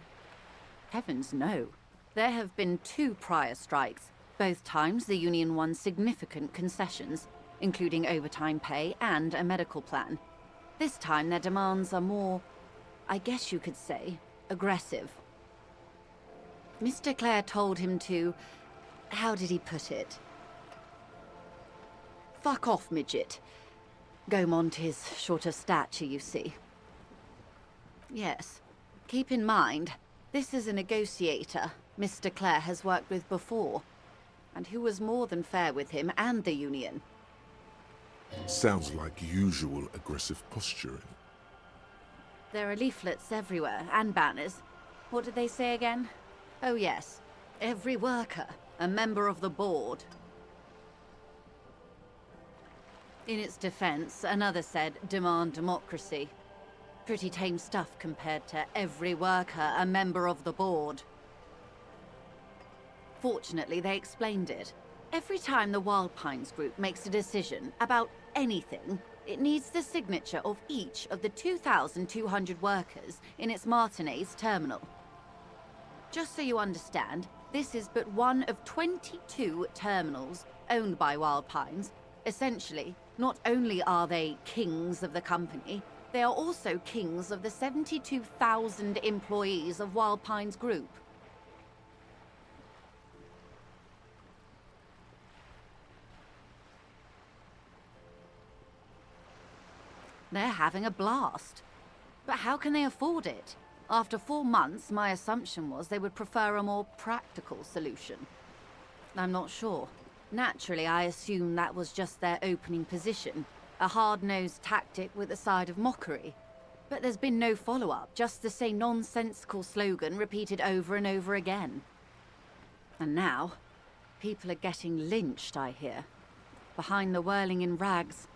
Heavens no. There have been 2 prior strikes. Both times the union won significant concessions, including overtime pay and a medical plan. This time their demands are more, I guess you could say, aggressive. Mr. Clare told him to... how did he put it? Fuck off, midget. Gaumont is short of stature, you see. Yes. Keep in mind, this is a negotiator Mr. Clare has worked with before, and who was more than fair with him and the union.
Sounds like usual aggressive posturing.
There are leaflets everywhere, and banners. What did they say again? Oh yes, every worker, a member of the board. In its defense, another said, demand democracy. Pretty tame stuff compared to every worker, a member of the board. Fortunately, they explained it. Every time the Wild Pines group makes a decision about anything, it needs the signature of each of the 2,200 workers in its Martinez terminal. Just so you understand, this is but one of 22 terminals owned by Wild Pines. Essentially, not only are they kings of the company, they are also kings of the 72,000 employees of Wild Pines Group. They're having a blast. But how can they afford it? After 4 months, my assumption was they would prefer a more practical solution. I'm not sure. Naturally, I assumed that was just their opening position, a hard-nosed tactic with a side of mockery. But there's been no follow-up, just the same nonsensical slogan repeated over and over again. And now, people are getting lynched, I hear. Behind the whirling in rags.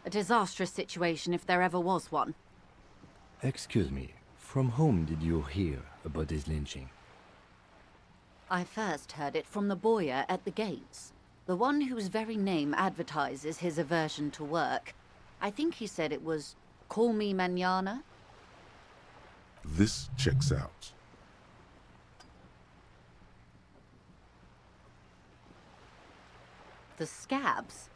A disastrous situation if there ever was one.
Excuse me, from whom did you hear about this lynching?
I first heard it from the bowyer at the gates. The one whose very name advertises his aversion to work. I think he said it was, "Call me mañana."
This checks out.
The scabs?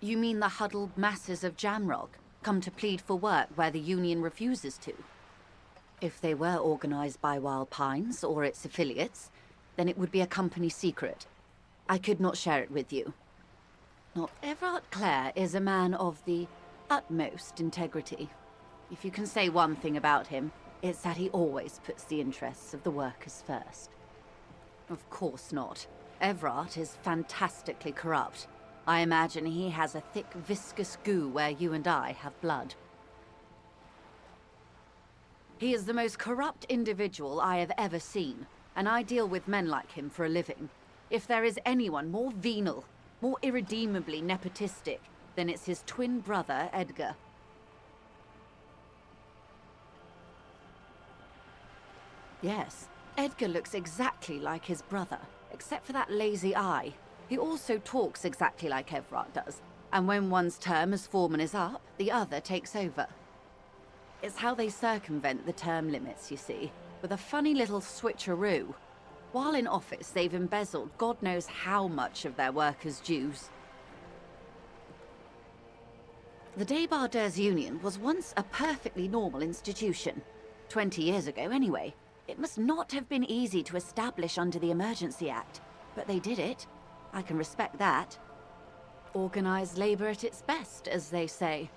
You mean the huddled masses of Jamrock, come to plead for work where the union refuses to? If they were organized by Wild Pines or its affiliates, then it would be a company secret. I could not share it with you. Not Everard Clare is a man of the utmost integrity. If you can say one thing about him, it's that he always puts the interests of the workers first. Of course not. Everard is fantastically corrupt. I imagine he has a thick, viscous goo where you and I have blood. He is the most corrupt individual I have ever seen, and I deal with men like him for a living. If there is anyone more venal, more irredeemably nepotistic, then it's his twin brother, Edgar. Yes, Edgar looks exactly like his brother, except for that lazy eye. He also talks exactly like Everard does, and when one's term as foreman is up, the other takes over. It's how they circumvent the term limits, you see, with a funny little switcheroo. While in office, they've embezzled God knows how much of their workers' dues. The Débardeurs Union was once a perfectly normal institution. 20 years ago, anyway. It must not have been easy to establish under the Emergency Act, but they did it. I can respect that. Organized labor at its best, as they say.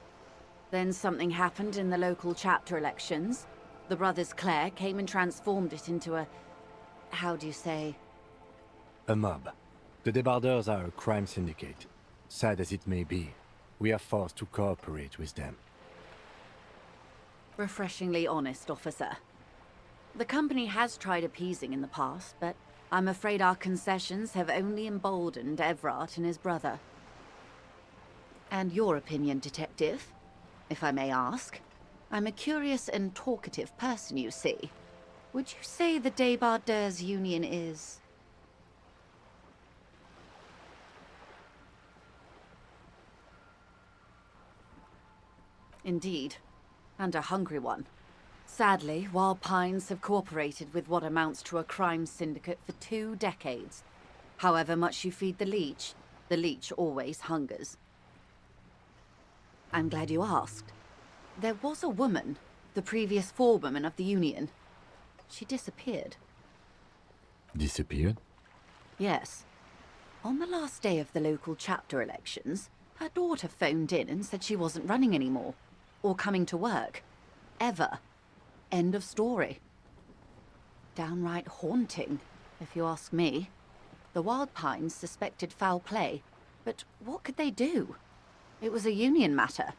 Then something happened in the local chapter elections. The brothers Clare came and transformed it into a... how do you say?
A mob. The Débardeurs are a crime syndicate. Sad as it may be, we are forced to cooperate with them.
Refreshingly honest, officer. The company has tried appeasing in the past, but I'm afraid our concessions have only emboldened Everard and his brother. And your opinion, Detective, if I may ask? I'm a curious and talkative person, you see. Would you say the Débardeurs Union is... Indeed, and a hungry one. Sadly, Wild Pines have cooperated with what amounts to a crime syndicate for 2 decades. However much you feed the leech always hungers. I'm glad you asked. There was a woman, the previous forewoman of the Union. She disappeared.
Disappeared?
Yes. On the last day of the local chapter elections, her daughter phoned in and said she wasn't running anymore, or coming to work. Ever. End of story. Downright haunting, if you ask me. The Wild Pines suspected foul play, but what could they do? It was a union matter.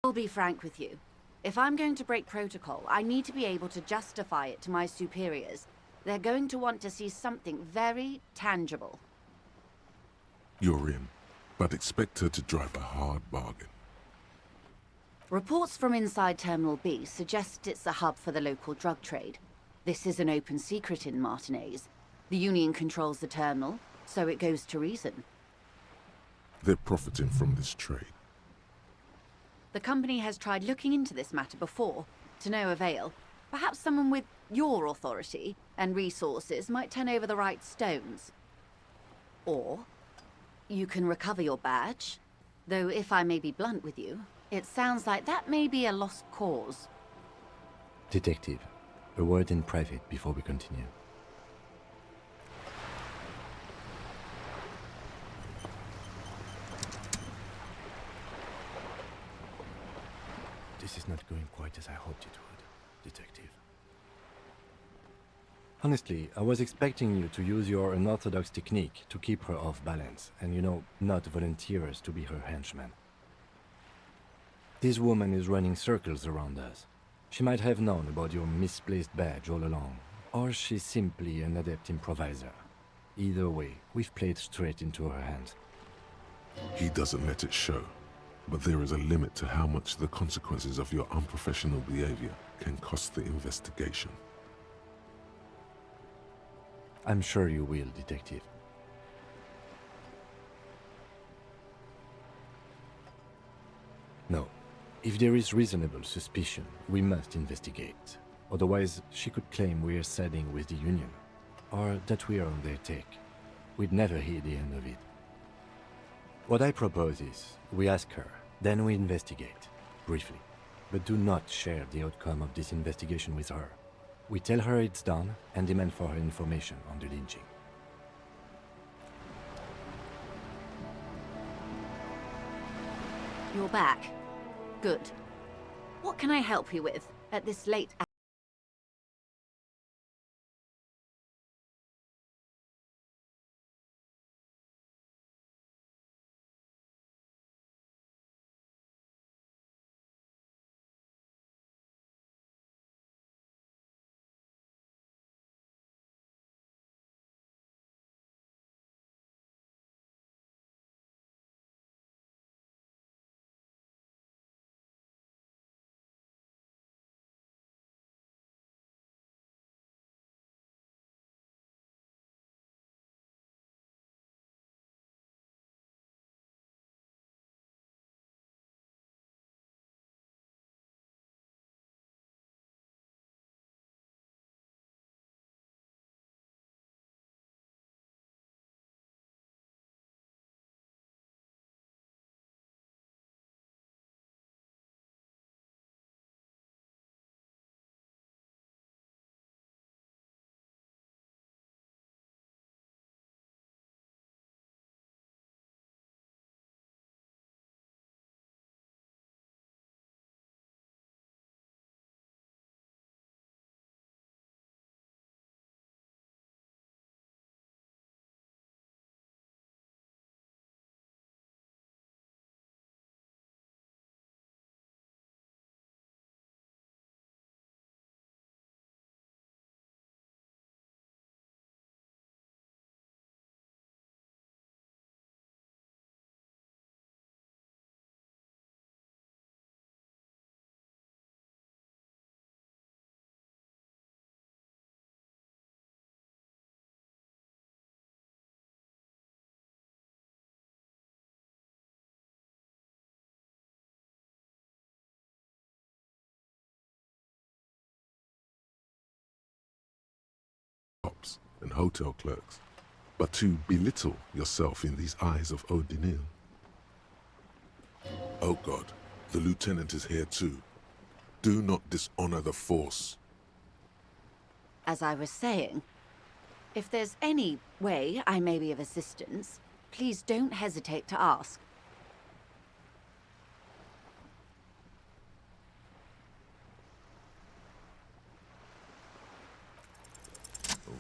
I'll be frank with you. If I'm going to break protocol, I need to be able to justify it to my superiors. They're going to want to see something very tangible.
You're in, but expect her to drive a hard bargain.
Reports from inside Terminal B suggest it's a hub for the local drug trade. This is an open secret in Martinez. The Union controls the terminal, so it goes to reason.
They're profiting from this trade.
The company has tried looking into this matter before, to no avail. Perhaps someone with your authority and resources might turn over the right stones. Or you can recover your badge, though if I may be blunt with you, it sounds like that may be a lost cause.
Detective, a word in private before we continue. This is not going quite as I hoped it would, Detective. Honestly, I was expecting you to use your unorthodox technique to keep her off balance and, not volunteer us to be her henchman. This woman is running circles around us. She might have known about your misplaced badge all along, or she's simply an adept improviser. Either way, we've played straight into her hands.
He doesn't let it show, but there is a limit to how much the consequences of your unprofessional behavior can cost the investigation.
I'm sure you will, Detective. No. If there is reasonable suspicion, we must investigate. Otherwise, she could claim we are siding with the Union, or that we are on their take. We'd never hear the end of it. What I propose is, we ask her, then we investigate, briefly. But do not share the outcome of this investigation with her. We tell her it's done and demand for her information on the lynching.
You're back. Good. What can I help you with at this late hour?
And hotel clerks, but to belittle yourself in these eyes of O'Donnell. Oh God, the lieutenant is here too. Do not dishonor the force.
As I was saying, if there's any way I may be of assistance, please don't hesitate to ask.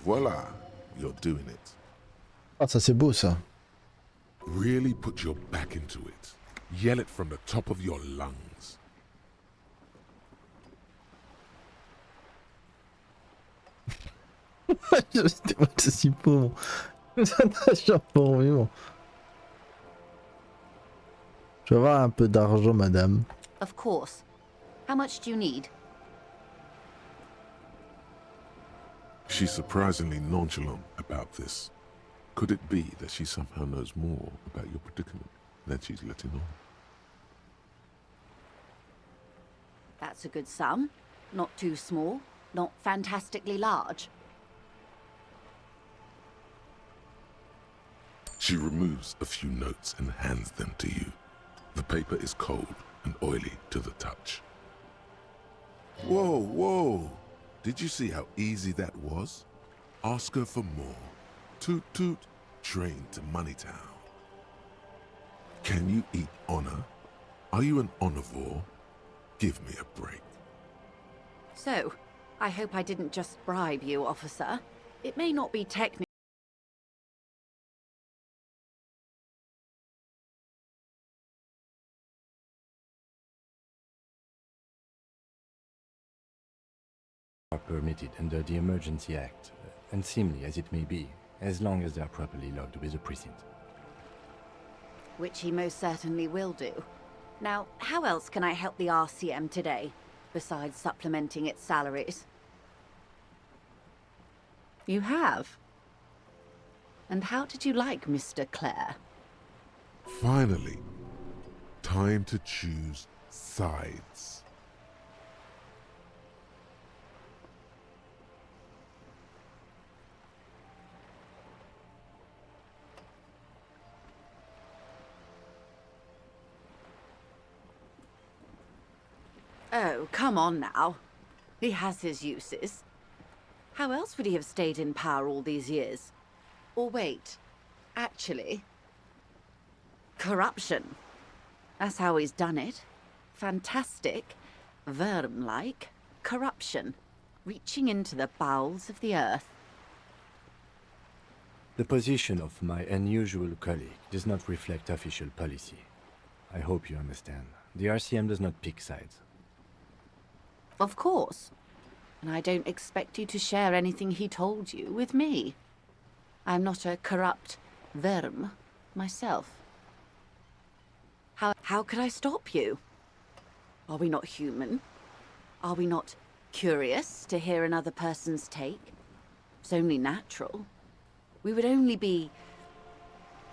Voila, you're doing it.
Ah, ça c'est beau ça.
Really put your back into it. Yell it from the top of your lungs.
C'est si pauvre. Ça n'a jamais pour vivre. Je vais avoir un peu d'argent, madame.
Of course. How much do you need?
She's surprisingly nonchalant about this. Could it be that she somehow knows more about your predicament than she's letting on?
That's a good sum. Not too small, not fantastically large.
She removes a few notes and hands them to you. The paper is cold and oily to the touch. Whoa, whoa! Did you see how easy that was? Ask her for more. Toot toot, train to Moneytown. Can you eat honor? Are you an honorvore? Give me a break.
So, I hope I didn't just bribe you, officer. It may not be technically
are permitted under the Emergency Act, unseemly as it may be, as long as they are properly logged with the precinct.
which he most certainly will do. Now, how else can I help the RCM today, besides supplementing its salaries? You have? And how did you like Mr. Clare?
Finally, time to choose sides.
Oh, come on now. He has his uses. How else would he have stayed in power all these years? Or wait, actually, corruption. That's how he's done it. Fantastic, worm-like corruption, reaching into the bowels of the earth.
The position of my unusual colleague does not reflect official policy. I hope you understand. The RCM does not pick sides.
Of course. And I don't expect you to share anything he told you with me. I'm not a corrupt worm myself. How could I stop you? Are we not human? Are we not curious to hear another person's take? It's only natural. We would only be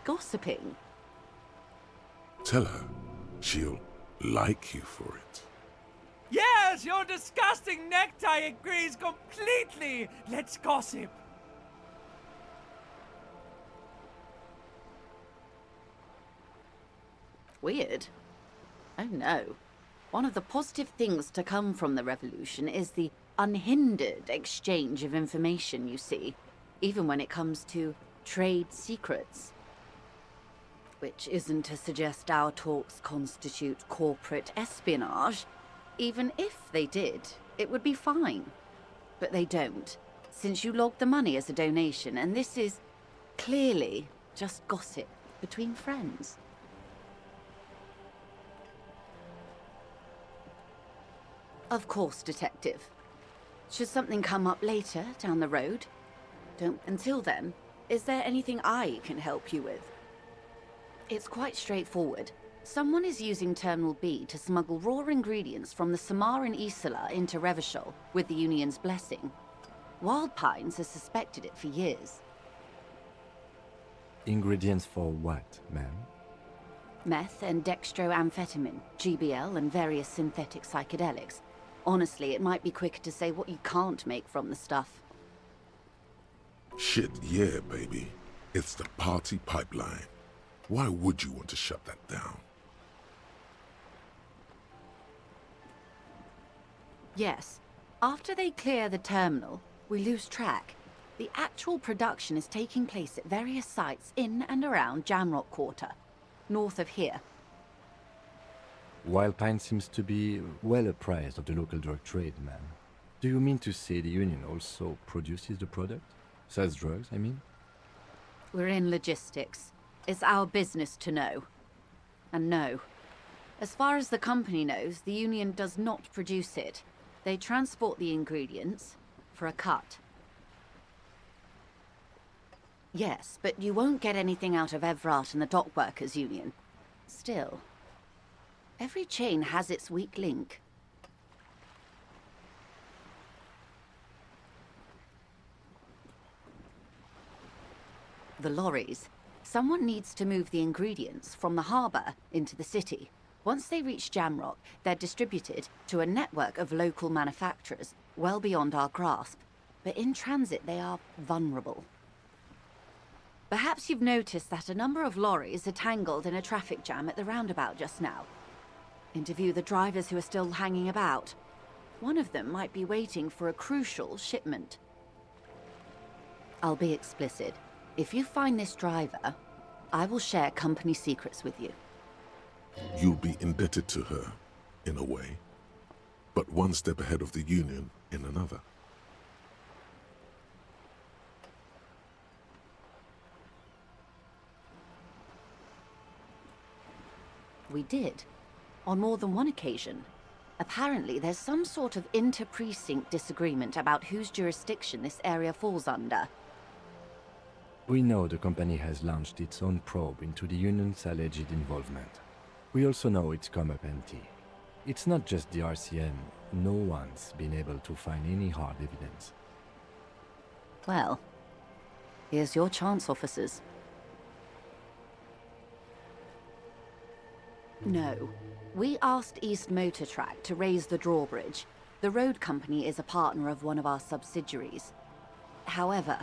gossiping.
Tell her she'll like you for it.
Yes, your disgusting necktie agrees completely. Let's gossip.
Weird. Oh no. One of the positive things to come from the revolution is the unhindered exchange of information, you see, even when it comes to trade secrets. Which isn't to suggest our talks constitute corporate espionage. Even if they did, it would be fine. But they don't, since you logged the money as a donation, and this is clearly just gossip between friends. Of course, Detective. Should something come up later, down the road? Until then, is there anything I can help you with? It's quite straightforward. Someone is using Terminal B to smuggle raw ingredients from the Samaran Isola into Revachol with the Union's blessing. Wild Pines has suspected it for years.
Ingredients for what, ma'am?
Meth and dextroamphetamine, GBL, and various synthetic psychedelics. Honestly, it might be quicker to say what you can't make from the stuff.
Shit, yeah, baby. It's the party pipeline. Why would you want to shut that down?
Yes. After they clear the terminal, we lose track. The actual production is taking place at various sites in and around Jamrock Quarter, north of here.
Wild Pine seems to be well apprised of the local drug trade, ma'am. Do you mean to say the Union also produces the product? Sells drugs, I mean?
We're in logistics. It's our business to know. And no. As far as the company knows, the Union does not produce it. They transport the ingredients for a cut. Yes, but you won't get anything out of Evrat and the Dock Workers Union. Still, every chain has its weak link. The lorries. Someone needs to move the ingredients from the harbour into the city. Once they reach Jamrock, they're distributed to a network of local manufacturers, well beyond our grasp. But in transit, they are vulnerable. Perhaps you've noticed that a number of lorries are tangled in a traffic jam at the roundabout just now. Interview the drivers who are still hanging about. One of them might be waiting for a crucial shipment. I'll be explicit. If you find this driver, I will share company secrets with you.
You'll be indebted to her, in a way, but one step ahead of the Union in another.
We did. On more than one occasion. Apparently, there's some sort of inter-precinct disagreement about whose jurisdiction this area falls under.
We know the company has launched its own probe into the union's alleged involvement. We also know it's come up empty. It's not just the RCM. No one's been able to find any hard evidence.
Well, here's your chance, officers. No. We asked East Motor Track to raise the drawbridge. The road company is a partner of one of our subsidiaries. However,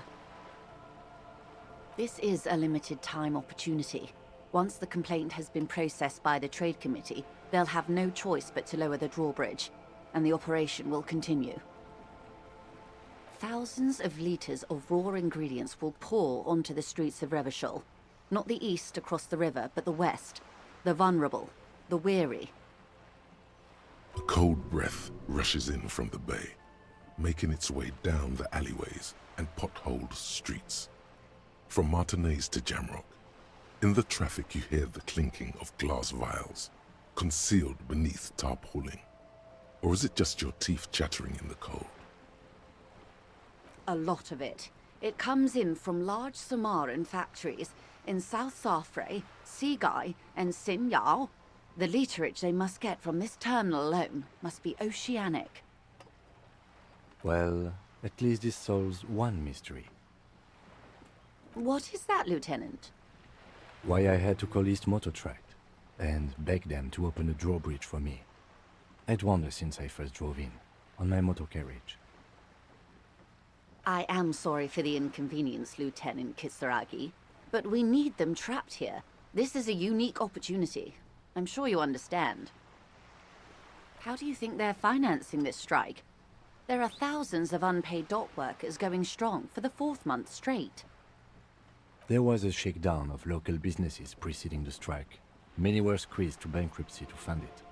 this is a limited time opportunity. Once the complaint has been processed by the Trade Committee, they'll have no choice but to lower the drawbridge, and the operation will continue. Thousands of litres of raw ingredients will pour onto the streets of Revachol. Not the east across the river, but the west. The vulnerable, the weary.
A cold breath rushes in from the bay, making its way down the alleyways and potholed streets. From Martinez to Jamrock, in the traffic you hear the clinking of glass vials, concealed beneath tarpaulin. Or is it just your teeth chattering in the cold?
A lot of it. It comes in from large Samaran factories in South Safre, Sigai, and Sinyao. The literage they must get from this terminal alone must be oceanic.
Well, at least this solves one mystery.
What is that, Lieutenant?
Why I had to call East Motor Track and beg them to open a drawbridge for me. I'd wondered since I first drove in, on my motor carriage.
I am sorry for the inconvenience, Lieutenant Kisaragi, but we need them trapped here. This is a unique opportunity. I'm sure you understand. How do you think they're financing this strike? There are thousands of unpaid dock workers going strong for the 4th month straight.
There was a shakedown of local businesses preceding the strike. Many were squeezed to bankruptcy to fund it.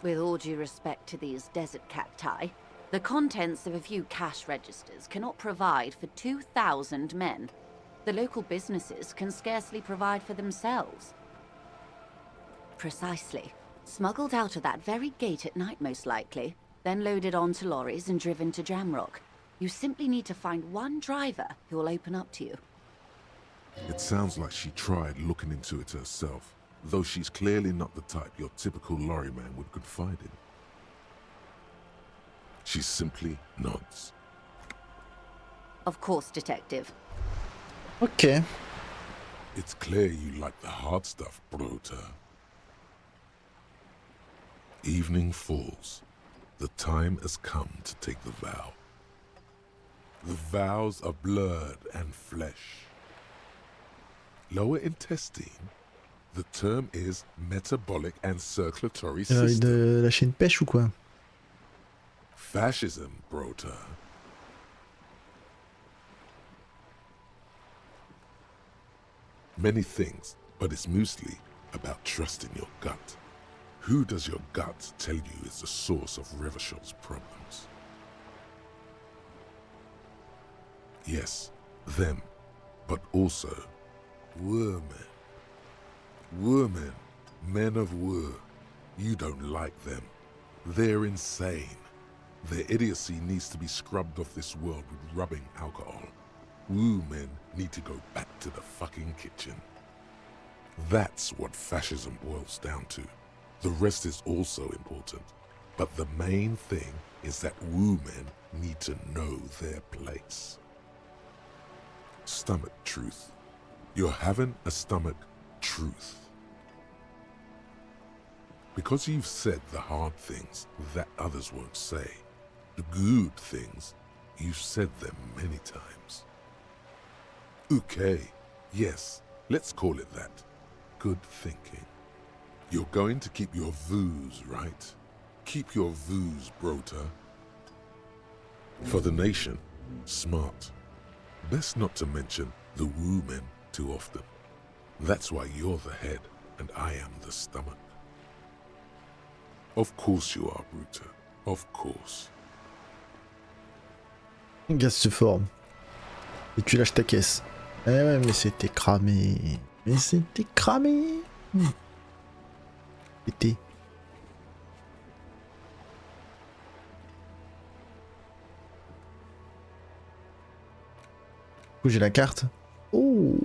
With all due respect to these desert cacti, the contents of a few cash registers cannot provide for 2,000 men. The local businesses can scarcely provide for themselves. Precisely. Smuggled out of that very gate at night, most likely, then loaded onto lorries and driven to Jamrock. You simply need to find one driver who will open up to you.
It sounds like she tried looking into it herself, though she's clearly not the type your typical lorryman would confide in. She simply nods.
Of course, Detective.
Ok.
It's clear you like the hard stuff, Brota. Evening falls. The time has come to take the vow. The vows of blood and flesh. Lower intestine. The term is metabolic and circulatory system.
De lâcher une pêche ou quoi?
Fascism, Brota. Many things, but it's mostly about trusting your gut. Who does your gut tell you is the source of Revachol's problems? Yes, them, but also women. Women, men of war. You don't like them. They're insane. Their idiocy needs to be scrubbed off this world with rubbing alcohol. Woo men need to go back to the fucking kitchen. That's what fascism boils down to. The rest is also important. But the main thing is that woo men need to know their place. Stomach truth. You're having a stomach truth. Because you've said the hard things that others won't say, the good things, you've said them many times. Okay, yes, let's call it that. Good thinking. You're going to keep your views, right? Keep your views, Brota. For the nation, smart. Best not to mention the woo men too often. That's why you're the head and I am the stomach. Of course you are, Bruta. Of course.
Le gaz se forme. Et tu lâches ta caisse. Eh ouais, mais c'était cramé. Mais c'était cramé. Pété. Du coup, j'ai la carte. Oh.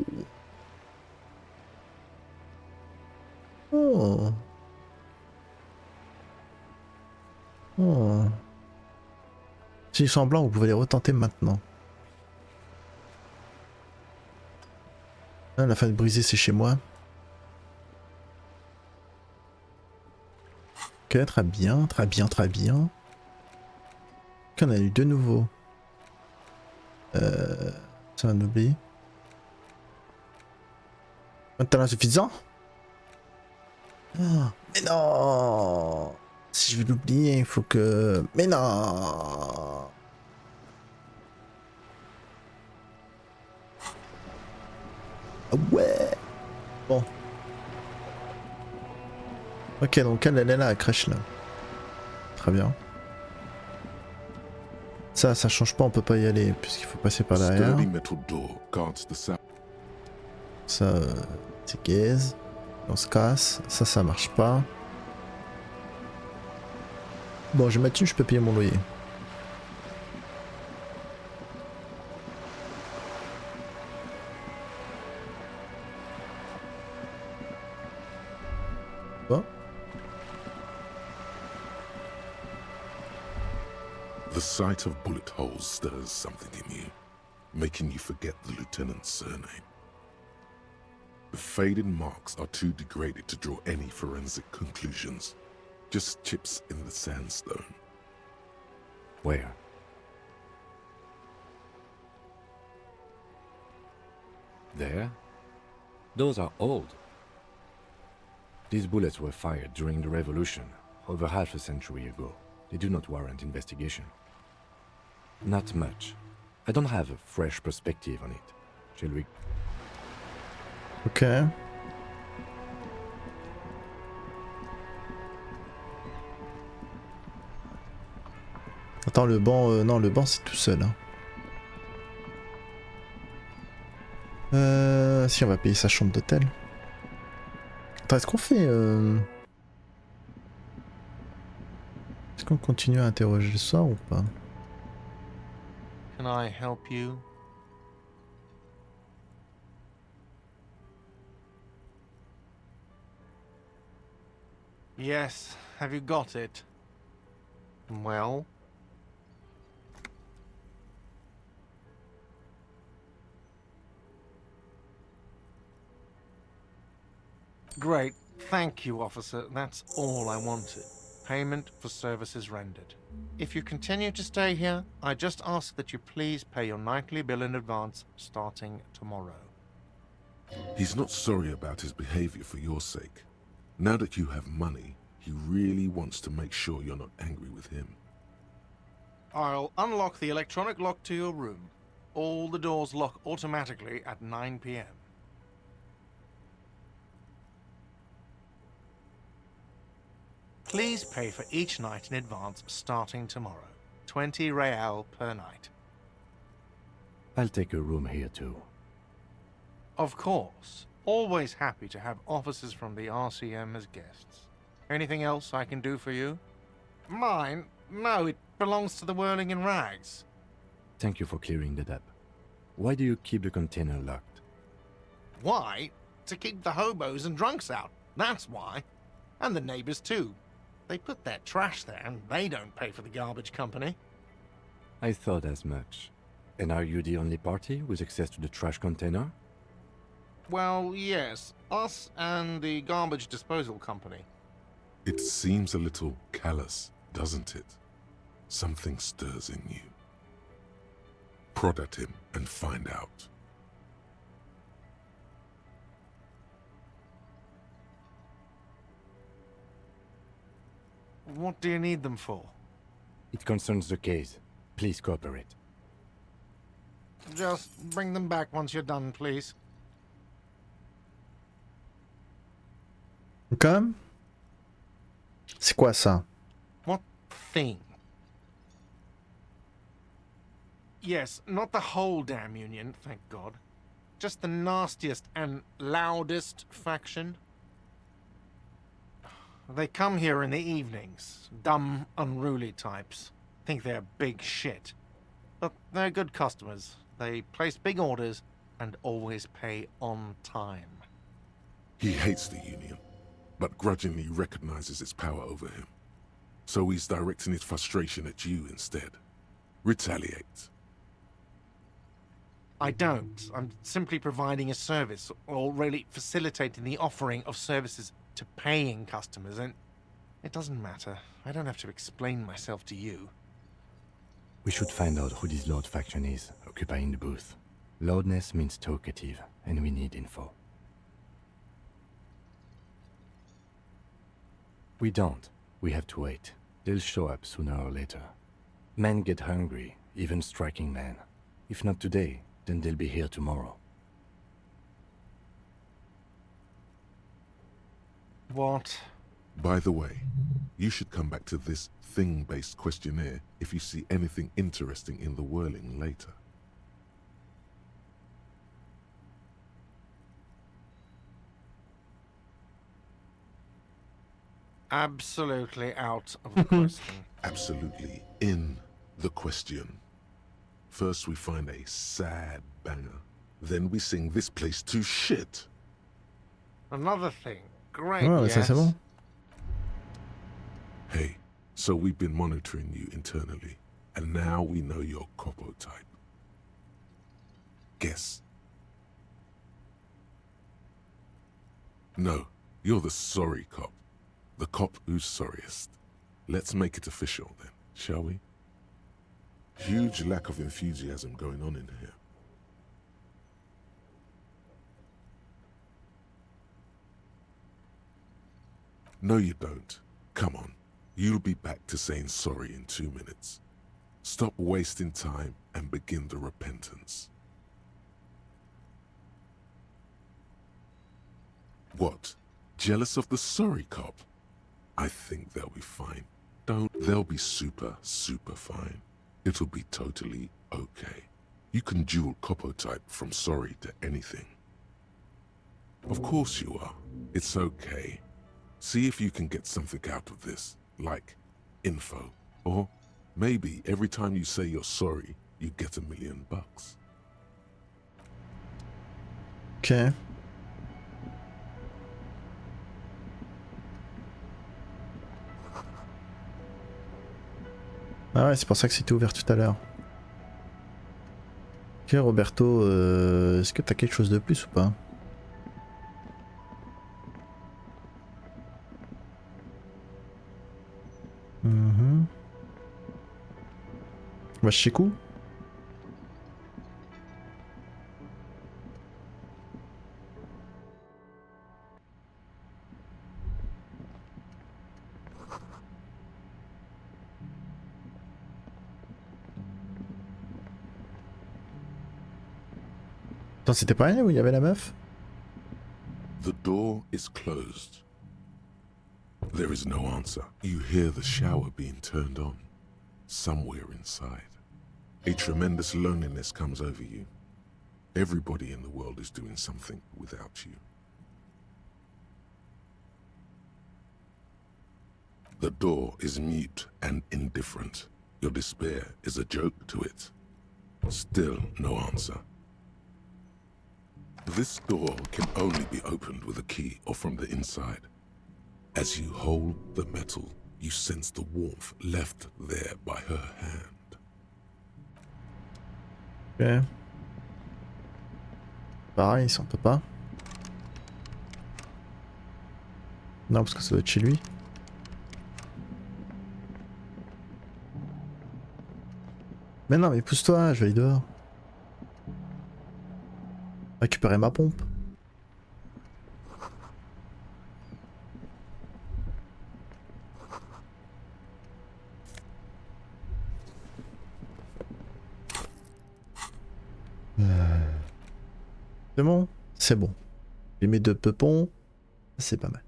Oh. Oh. S'ils sont blancs, vous pouvez les retenter maintenant. Ah, la fenêtre brisée, c'est chez moi. Ok, très bien, très bien, très bien. Ok, on a eu deux nouveaux. Ça va m'oublier. Un talent suffisant? Oh, mais non! Si je veux l'oublier, il faut que... Mais non! Ah ouais! Bon. Ok, donc elle est là, la crèche là. Très bien. Ça change pas, on peut pas y aller puisqu'il faut passer par derrière. Ça, c'est gaze. On se casse. Ça marche pas. Bon, je vais mettre dessus, je peux payer mon loyer. Bon.
The sight of bullet holes stirs something in you, making you forget the lieutenant's surname. The faded marks are too degraded to draw any forensic conclusions. Just chips in the sandstone.
Where? There? Those are old. These bullets were fired during the Revolution, over half a century ago. They do not warrant investigation. Not much. I don't have a fresh perspective on it. Shall we?
Ok. Attends, le banc... non, le banc c'est tout seul. Hein. Si, on va payer sa chambre d'hôtel. Attends, est-ce qu'on fait... Est-ce qu'on continue à interroger le soir ou pas?
Can I help you? Yes, have you got it? Well? Great, thank you, officer. That's all I wanted. Payment for services rendered. If you continue to stay here, I just ask that you please pay your nightly bill in advance, starting tomorrow.
He's not sorry about his behavior for your sake. Now that you have money, he really wants to make sure you're not angry with him.
I'll unlock the electronic lock to your room. All the doors lock automatically at 9 p.m. Please pay for each night in advance starting tomorrow. 20 real per night.
I'll take a room here too.
Of course. Always happy to have officers from the RCM as guests. Anything else I can do for you? Mine? No, it belongs to the Whirling in Rags.
Thank you for clearing that up. Why do you keep the container locked?
Why? To keep the hobos and drunks out. That's why. And the neighbors too. They put their trash there and they don't pay for the garbage company.
I thought as much. And are you the only party with access to the trash container?
Well, yes. Us and the garbage disposal company.
It seems a little callous, doesn't it? Something stirs in you. Prod at him and find out.
What do you need them for?
It concerns the case. Please cooperate.
Just bring them back once you're done, please.
Ok. C'est quoi ça?
What thing? Yes, not the whole damn union, thank God. Just the nastiest and loudest faction. They come here in the evenings. Dumb, unruly types. Think they're big shit. But they're good customers. They place big orders and always pay on time.
He hates the Union, but grudgingly recognizes its power over him. So he's directing his frustration at you instead. Retaliate.
I don't. I'm simply providing a service, or really facilitating the offering of services to paying customers, and it doesn't matter. I don't have to explain myself to you.
We should find out who this Lord faction is, occupying the booth. Loudness means talkative, and we need info. We don't. We have to wait. They'll show up sooner or later. Men get hungry, even striking men. If not today, then they'll be here tomorrow.
What?
By the way, you should come back to this thing-based questionnaire if you see anything interesting in the whirling later.
Absolutely out of the question.
Absolutely in the question. First we find a sad banger. Then we sing this place to shit.
Another thing. Great,
Ouais,
yes.
ça c'est bon.
Hey, so we've been monitoring you internally, and now we know your copo type. Guess. No, you're the sorry cop. The cop who's sorriest. Let's make it official then, shall we? Huge lack of enthusiasm going on in here. No, you don't. Come on. You'll be back to saying sorry in 2 minutes. Stop wasting time and begin the repentance. What? Jealous of the sorry cop? I think they'll be fine. They'll be super, super fine. It'll be totally okay. You can dual copo type from sorry to anything. Of course you are. It's okay. See if you can get something out of this, like info. Or maybe every time you say you're sorry, you get $1 million.
Ok. Ah ouais, c'est pour ça que c'était ouvert tout à l'heure. Ok, Roberto, est-ce que t'as quelque chose de plus ou pas? On va chez Kou? Attends, c'était pas elle où il y avait la meuf?
The door is closed. There is no answer. You hear the shower being turned on. Somewhere inside. A tremendous loneliness comes over you. Everybody in the world is doing something without you. The door is mute and indifferent. Your despair is a joke to it. Still no answer. This door can only be opened with a key or from the inside. As you hold the metal, you sense the warmth left there by her hand.
Ok. Pareil, ça on peut pas. Non, parce que ça doit être chez lui. Mais non, mais pousse-toi, je vais aller dehors. Récupérer ma pompe. C'est bon? C'est bon. J'ai mes 2 peupons. C'est pas mal.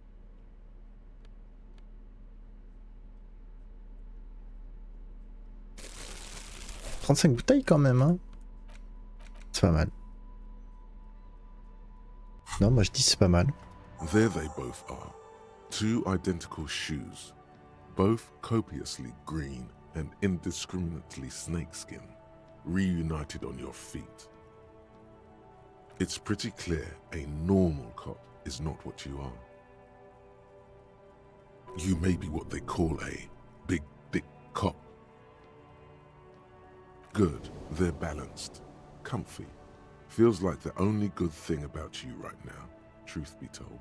« 35 bouteilles quand même, hein. C'est pas mal. Non, moi je dis c'est pas mal.
There they both are. Two identical shoes, both copiously green and indiscriminately snakeskin, reunited on your feet. It's pretty clear a normal cop is not what you are. You may be what they call a big dick cop. Good, they're balanced, comfy. Feels like the only good thing about you right now, truth be told.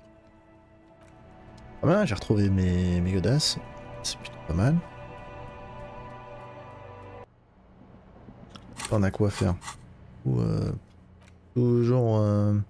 Ah ben, j'ai retrouvé mes godasses. C'est plutôt pas mal. On a quoi faire. Ou toujours...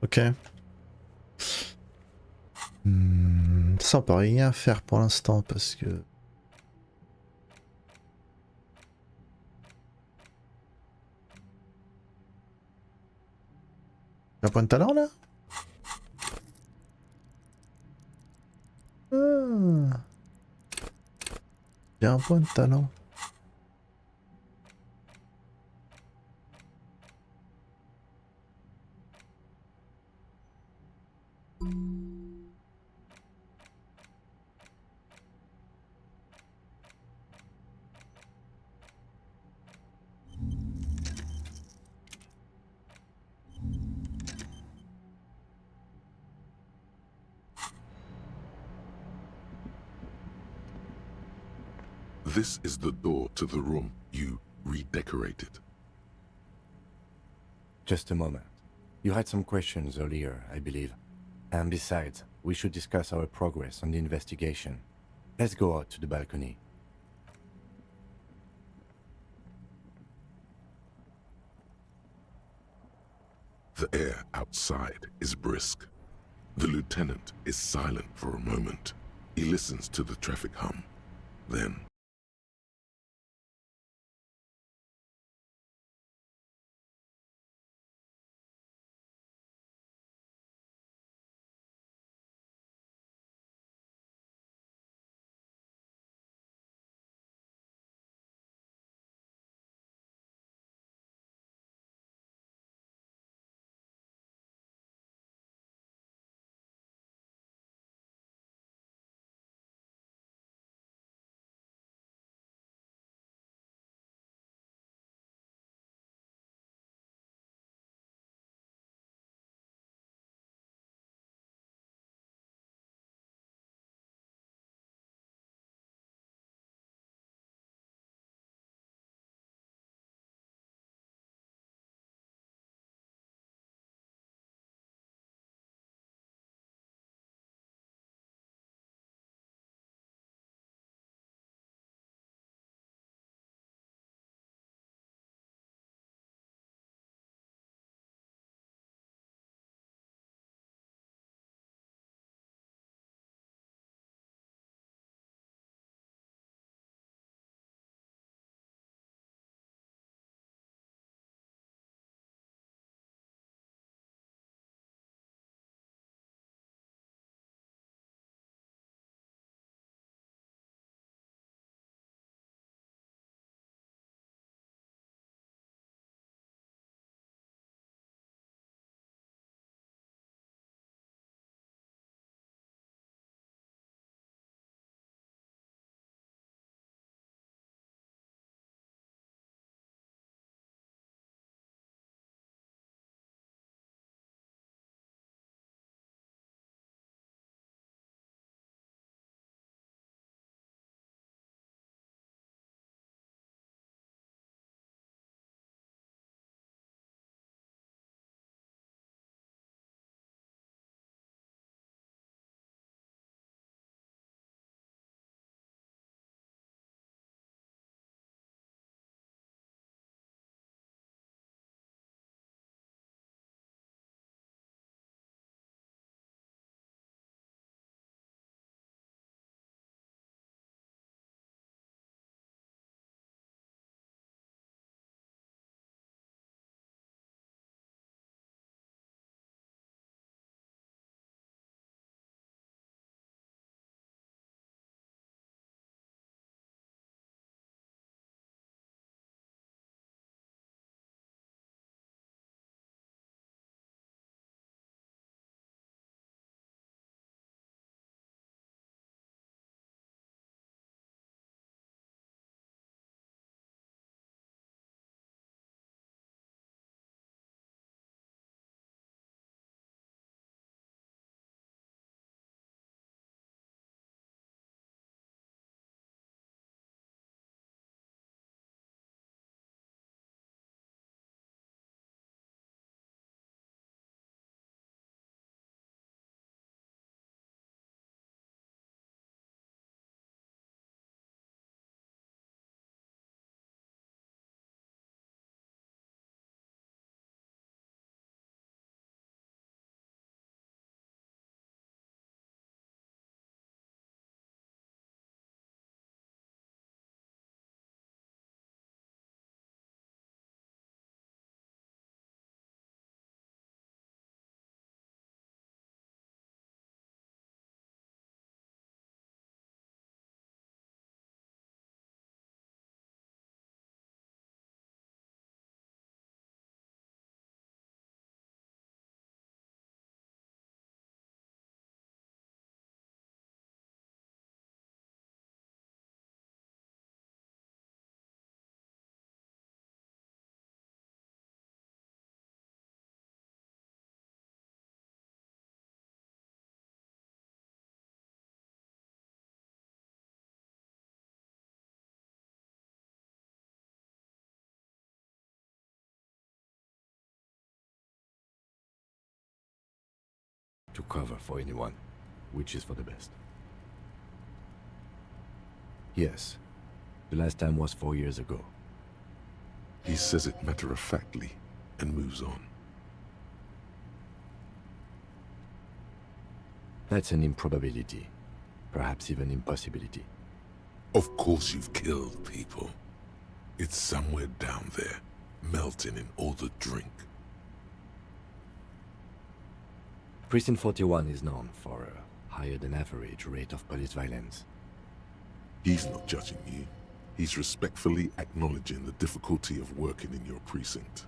Ok. Ça on peut rien faire pour l'instant parce que... Un point de talent là? Ah. J'ai un point de talent.
This is the door to the room you redecorated.
Just a moment. You had some questions earlier, I believe. And besides, we should discuss our progress on the investigation. Let's go out to the balcony.
The air outside is brisk. The lieutenant is silent for a moment. He listens to the traffic hum. Then
to cover for anyone, which is for the best. Yes, the last time was 4 years ago.
He says it matter-of-factly and moves on.
That's an improbability, perhaps even impossibility.
Of course you've killed people. It's somewhere down there, melting in all the drink.
Precinct 41 is known for a higher than average rate of police violence.
He's not judging you. He's respectfully acknowledging the difficulty of working in your precinct.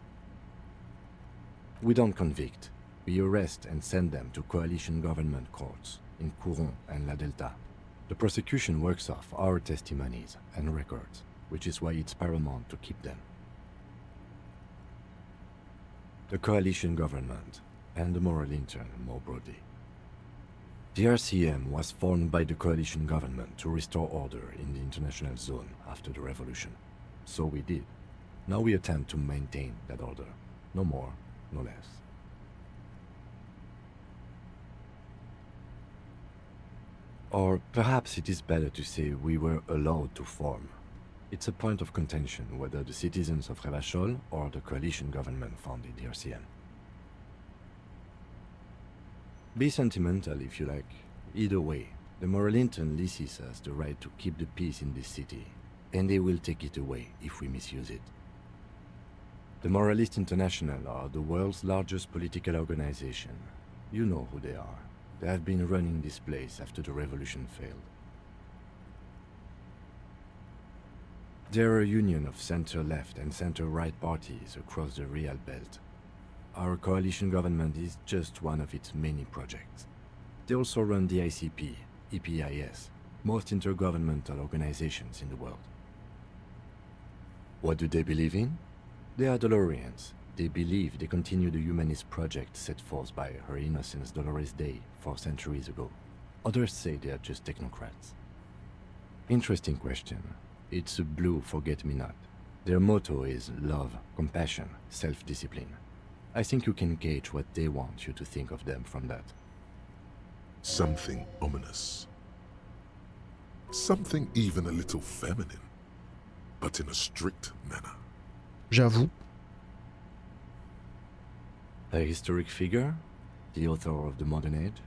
We don't convict. We arrest and send them to coalition government courts in Courant and La Delta. The prosecution works off our testimonies and records, which is why it's paramount to keep them. The coalition government and the moral intern more broadly. The RCM was formed by the coalition government to restore order in the international zone after the revolution. So we did. Now we attempt to maintain that order. No more, no less. Or perhaps it is better to say we were allowed to form. It's a point of contention whether the citizens of Revachol or the coalition government founded the RCM. Be sentimental if you like. Either way, the moral intern leases us the right to keep the peace in this city, and they will take it away if we misuse it. The Moralist International are the world's largest political organization. You know who they are. They have been running this place after the revolution failed. They're a union of center-left and center-right parties across the Real Belt. Our coalition government is just one of its many projects. They also run the ICP, EPIS, most intergovernmental organizations in the world. What do they believe in? They are Dolorians. They believe they continue the humanist project set forth by Her Innocence Dolores Day 4 centuries ago. Others say they are just technocrats. Interesting question. It's a blue forget-me-not. Their motto is love, compassion, self-discipline. I think you can gauge what they want you to think of them from that.
Something ominous. Something even a little feminine, but in a strict manner.
J'avoue.
A historic figure? The author of the modern age?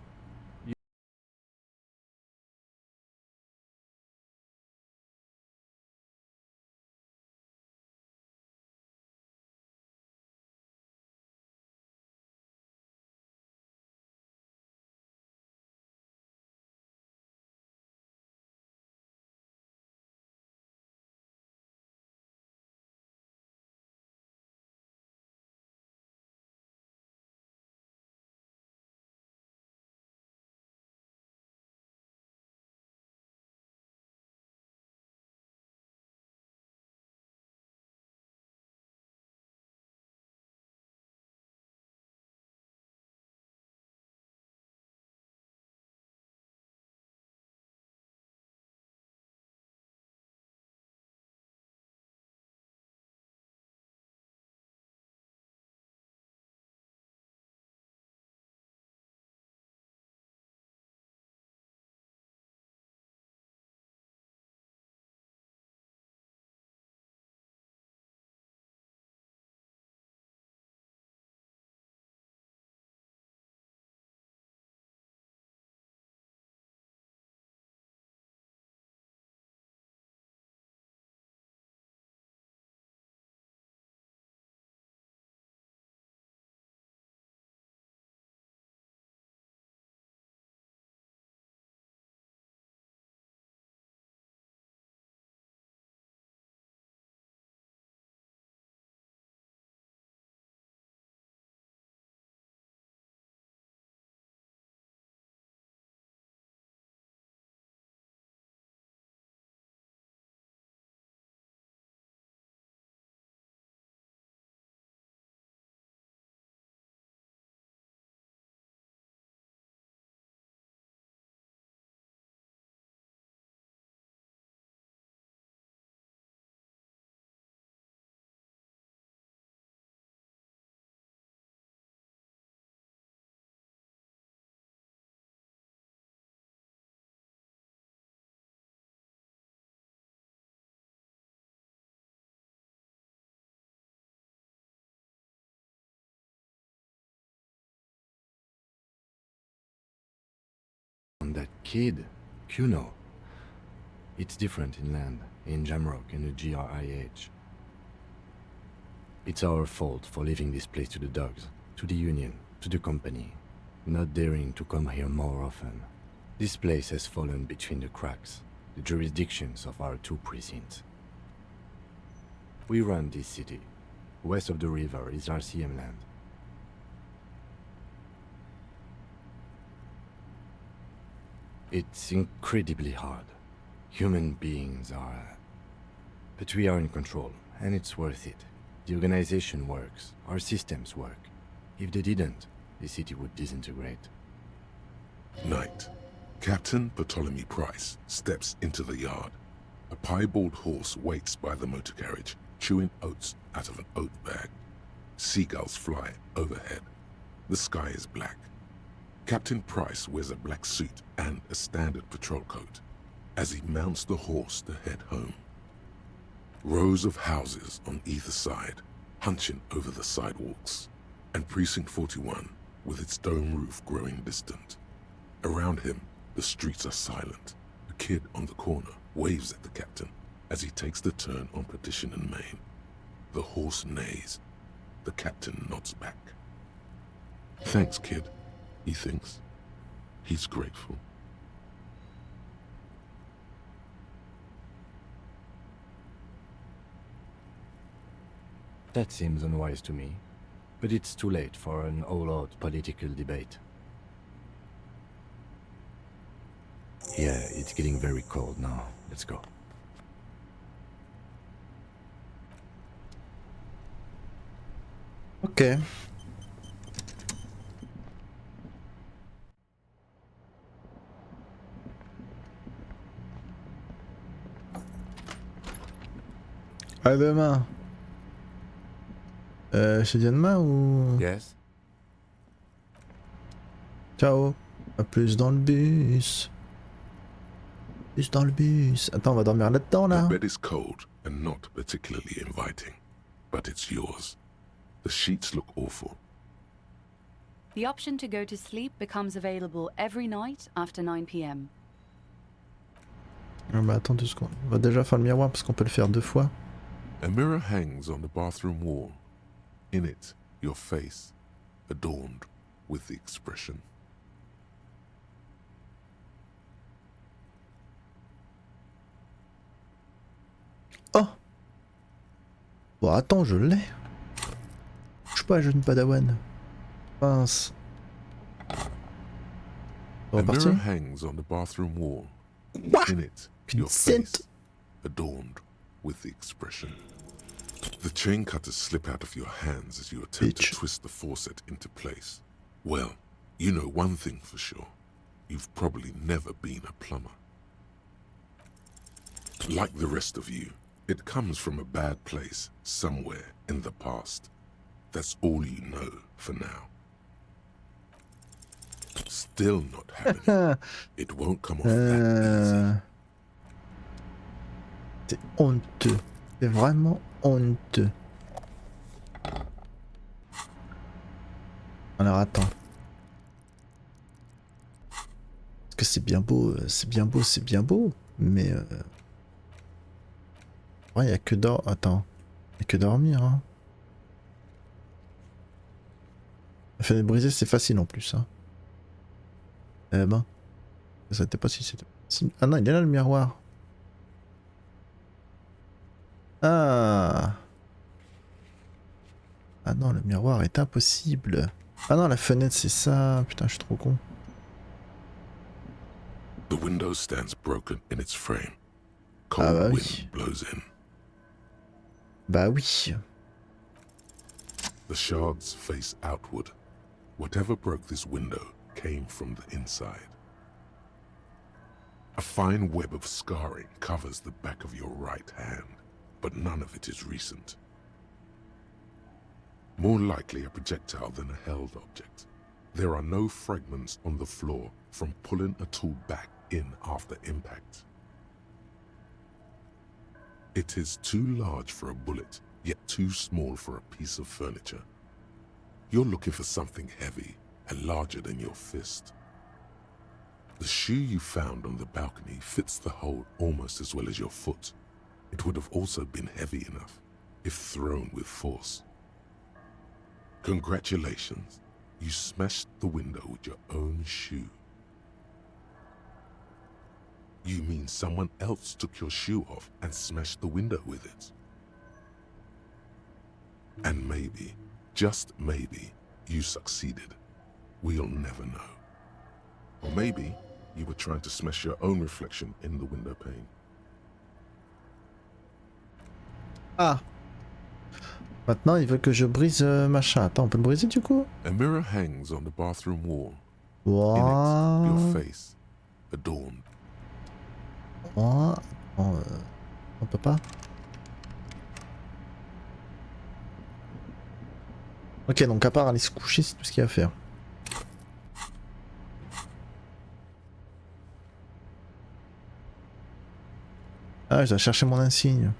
that kid, Kuno. It's different inland, in Jamrock and the GRIH. It's our fault for leaving this place to the dogs, to the union, to the company, not daring to come here more often. This place has fallen between the cracks, the jurisdictions of our 2 precincts. We run this city. West of the river is RCM land. It's incredibly hard. Human beings are... But we are in control, and it's worth it. The organization works, our systems work. If they didn't, the city would disintegrate.
Night. Captain Bartholomew Price steps into the yard. A piebald horse waits by the motor carriage, chewing oats out of an oat bag. Seagulls fly overhead. The sky is black. Captain Price wears a black suit and a standard patrol coat as he mounts the horse to head home. Rows of houses on either side, hunching over the sidewalks, and Precinct 41 with its dome roof growing distant. Around him, the streets are silent. A kid on the corner waves at the captain as he takes the turn on Petition and Main. The horse neighs. The captain nods back. Thanks, kid, he thinks. He's grateful.
That seems unwise to me, but it's too late for an all-out political debate. Yeah, it's getting very cold now. Let's go.
Ok. À demain. Je te dis à demain ou...
Yes?
Ciao. À plus dans le bus. Plus dans le bus. Attends, on va dormir là-dedans, là.
The bed is cold and not particularly inviting, but it's yours. The sheets look awful.
The option to go to sleep becomes available every night after 9 p.m.
Ah bah attends 2 secondes. On va déjà faire le miroir parce qu'on peut le faire 2 fois.
A mirror hangs on the bathroom wall. In it, your face, adorned with the expression.
Oh! Bon, attends, je l'ai. Je suis pas jeune padawan. Pince. On
A
va partir?
mirror hangs on the bathroom wall.
Quoi?
In it, your
Consent.
face, adorned with the expression. The chain cutters slip out of your hands as you attempt
Bitch.
to twist the faucet into place. Well, you know one thing for sure. You've probably never been a plumber. Like the rest of you, it comes from a bad place somewhere in the past. That's all you know for now. Still not happening. It won't come off that easy.
C'est honteux. C'est vraiment honteux. Alors attends. Parce que c'est bien beau, c'est bien beau, c'est bien beau. Mais... Ouais, y a que dormir. Attends. Y a que dormir, hein. La fenêtre brisée, c'est facile en plus, hein. Eh ben. Ça n'était pas si c'était facile. Ah non, il est là le miroir. Ah. Ah non, le miroir est impossible. Ah non, la fenêtre, c'est ça. Putain, je suis trop con.
The window stands broken in its frame.
Ah
Cold
bah
wind
oui.
blows in.
Bah oui.
The shards face outward. Whatever broke this window came from the inside. A fine web of scarring covers the back of your right hand, but none of it is recent. More likely a projectile than a held object. There are no fragments on the floor from pulling a tool back in after impact. It is too large for a bullet, yet too small for a piece of furniture. You're looking for something heavy and larger than your fist. The shoe you found on the balcony fits the hole almost as well as your foot. It would have also been heavy enough if thrown with force. Congratulations, you smashed the window with your own shoe. You mean someone else took your shoe off and smashed the window with it? And maybe, just maybe, you succeeded. We'll never know. Or maybe you were trying to smash your own reflection in the window pane.
Ah. Maintenant, il veut que je brise machin. Attends, on peut le briser du coup?
A mirror hangs on the bathroom wall.
What?
In it, your face, adorned.
What? Attends, on peut pas? Ok, donc à part aller se coucher, c'est tout ce qu'il y a à faire. Ah, je dois chercher mon insigne.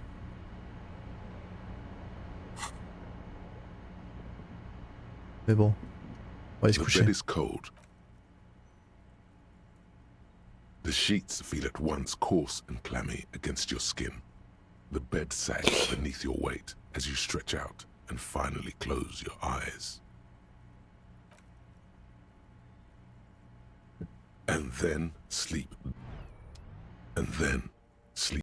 Mais bon, on va aller se
The
coucher.
bed is cold. The sheets feel at once coarse and clammy against your skin. The bed sags beneath your weight as you stretch out and finally close your eyes. And then sleep. And then sleep.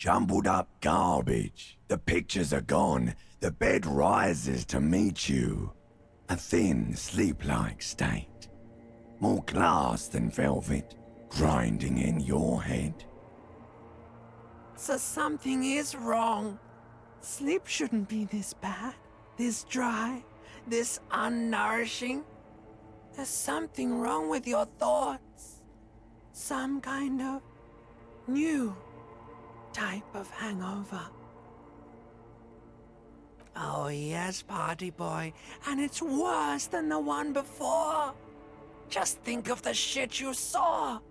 Jumbled up garbage. The pictures are gone. The bed rises to meet you. A thin, sleep-like state. More glass than velvet, grinding in your head.
So something is wrong. Sleep shouldn't be this bad, this dry, this unnourishing. There's something wrong with your thoughts. Some kind of new type of hangover. Oh yes, party boy, and it's worse than the one before. Just think of the shit you saw.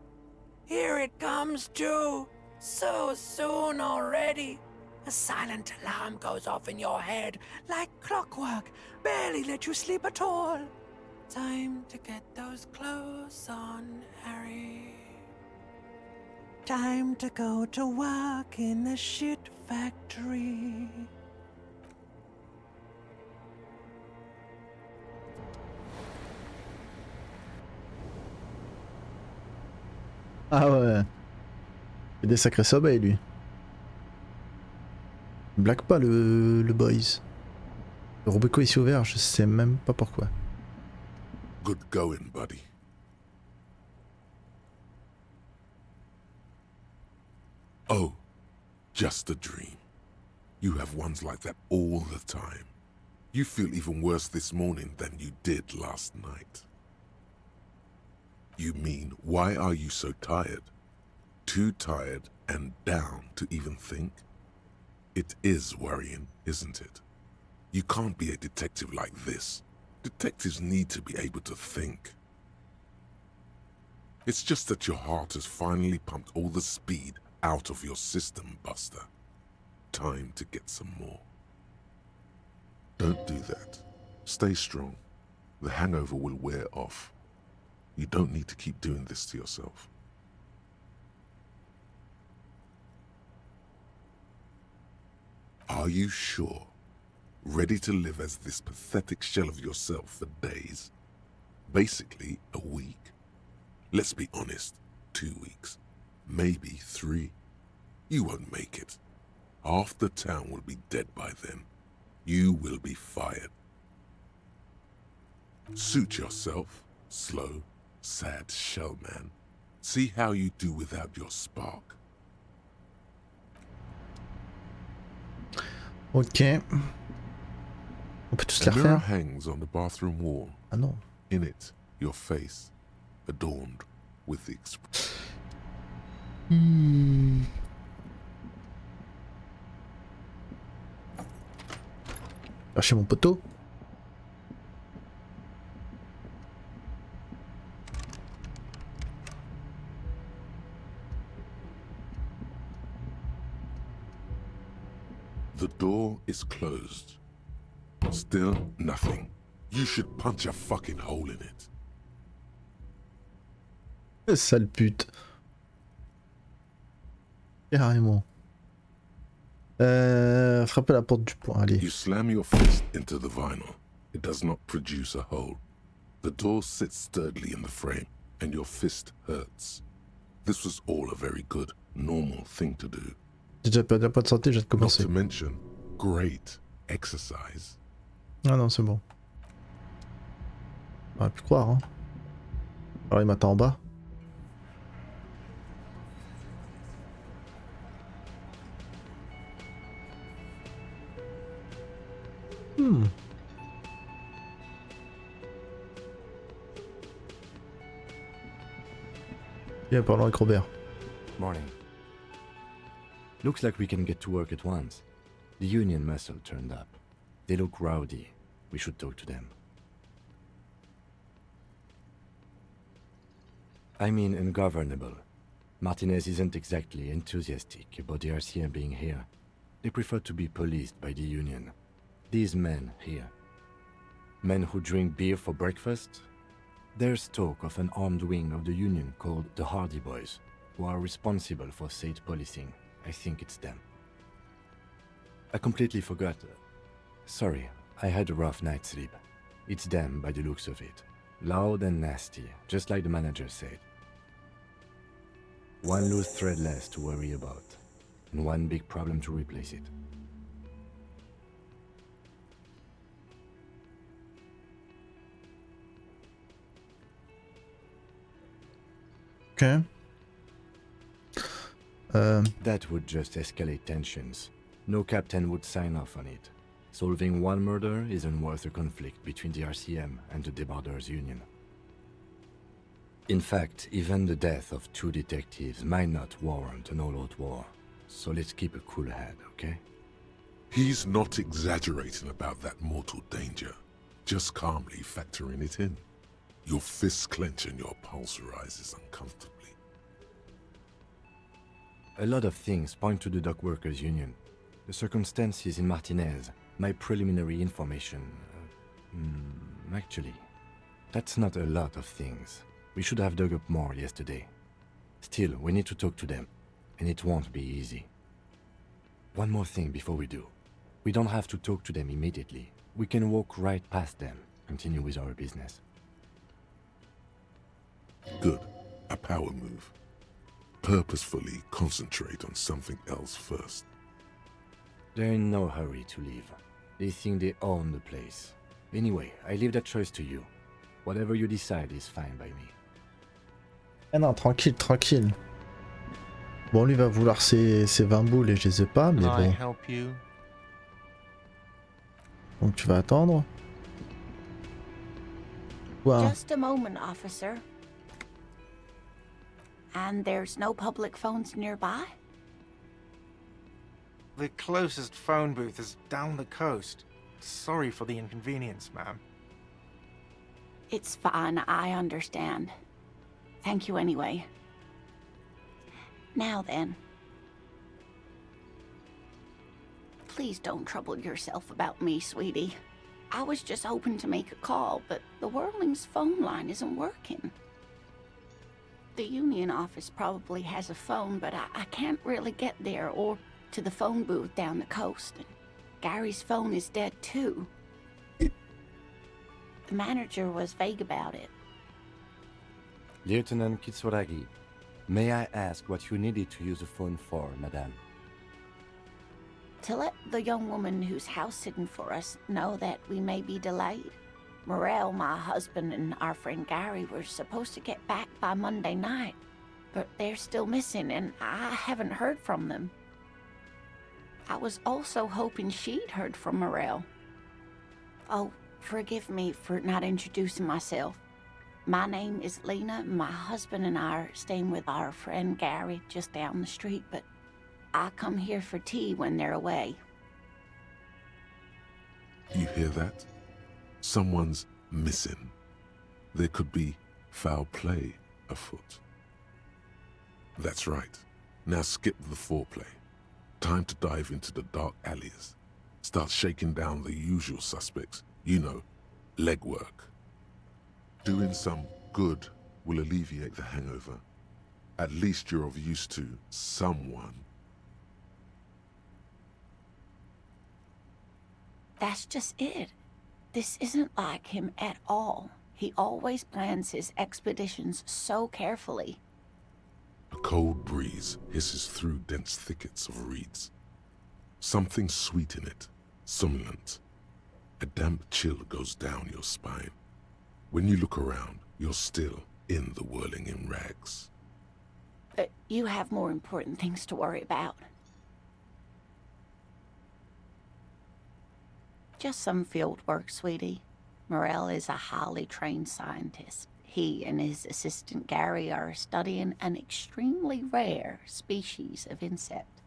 Here it comes too. So soon already. A silent alarm goes off in your head like clockwork. Barely let you sleep at all. Time to get those clothes on, Harry. Time to go to work in the shit factory.
Ah ouais. Il a des sacrés sommeils lui. Il blague pas le boys. Le Robeco ici ouvert, je sais même pas pourquoi.
Good going, buddy. Oh, just a dream. You have ones like that all the time. You feel even worse this morning than you did last night. You mean, why are you so tired? Too tired and down to even think? It is worrying, isn't it? You can't be a detective like this. Detectives need to be able to think. It's just that your heart has finally pumped all the speed out of your system, Buster. Time to get some more. Don't do that. Stay strong. The hangover will wear off. You don't need to keep doing this to yourself. Are you sure? Ready to live as this pathetic shell of yourself for days? Basically, a week. Let's be honest, 2 weeks. Maybe 3. You won't make it. Half the town will be dead by then. You will be fired. Suit yourself, slow, sad shell man. See how you do without your spark.
Ok. On peut tous les
A mirror
refaire.
hangs on the bathroom wall.
Ah non.
In it, your face, adorned with the expression.
Chercher mon poteau.
The door is closed. Still nothing. You should punch a fucking hole in it.
Sale pute. Carrément. Frapper la porte du poing, allez.
You slam your fist into the vinyl. It does not produce a hole. The door sits sturdily in the frame, and your fist hurts. This was all a very good, normal thing to do.
J'ai déjà perdu un point de santé, je viens de
Not
commencer.
to mention, great exercise.
Ah non, c'est bon. On aurait pu croire, hein. Alors il m'attend en bas. Viens, parlons avec Robert.
Morning. Looks like we can get to work at once. The union muscle turned up. They look rowdy. We should talk to them. I mean ungovernable. Martinez isn't exactly enthusiastic about the RCM being here. They prefer to be policed by the union. These men here. Men who drink beer for breakfast? There's talk of an armed wing of the union called the Hardy Boys, who are responsible for state policing. I think it's them. I completely forgot. Sorry, I had a rough night's sleep. It's them by the looks of it. Loud and nasty, just like the manager said. One loose thread less to worry about. and one big problem to replace it.
Okay.
That would just escalate tensions. No captain would sign off on it. Solving one murder isn't worth a conflict between the RCM and the Debarders Union. In fact, even the death of 2 detectives might not warrant an all-out war. So let's keep a cool head, okay?
He's not exaggerating about that mortal danger, just calmly factoring it in. Your fists clench and your pulse rises uncomfortably.
A lot of things point to the Dock Workers Union. The circumstances in Martinez, my preliminary information... actually, that's not a lot of things. We should have dug up more yesterday. Still, we need to talk to them, and it won't be easy. One more thing before we do. We don't have to talk to them immediately. We can walk right past them, continue with our business.
Good. A power move. Purposefully concentrate on something else first.
They're in no hurry to leave. They think they own the place. Anyway, I leave that choice to you. Whatever you decide is fine by me.
Ah non, tranquille, tranquille. Bon, lui va vouloir ses 20 boules et je les ai pas, mais
Can I
bon.
help you?
Donc tu vas attendre. Wow.
Just a moment, officer. And there's no public phones nearby?
The closest phone booth is down the coast. Sorry for the inconvenience, ma'am.
It's fine, I understand. Thank you anyway. Now then. Please don't trouble yourself about me, sweetie. I was just hoping to make a call, but the Whirling's phone line isn't working. The union office probably has a phone, but I can't really get there or to the phone booth down the coast. And Gary's phone is dead too. The manager was vague about it.
Lieutenant Kitsuragi, may I ask what you needed to use the phone for, madame?
To let the young woman who's house-sitting for us know that we may be delayed. Morel, my husband, and our friend Gary were supposed to get back by Monday night, but they're still missing, and I haven't heard from them. I was also hoping she'd heard from Morel. Oh, forgive me for not introducing myself. My name is Lena. My husband and I are staying with our friend Gary just down the street, but I come here for tea when they're away.
You hear that? Someone's missing. There could be foul play afoot. That's right. Now skip the foreplay. Time to dive into the dark alleys. Start shaking down the usual suspects. You know, legwork. Doing some good will alleviate the hangover. At least you're of use to someone.
That's just it. This isn't like him at all. He always plans his expeditions so carefully.
A cold breeze hisses through dense thickets of reeds. Something sweet in it, somnolent. A damp chill goes down your spine. When you look around, you're still in the whirling in rags.
But you have more important things to worry about. Just some field work, sweetie. Morel is a highly trained scientist. He and his assistant Gary are studying an extremely rare species of insect.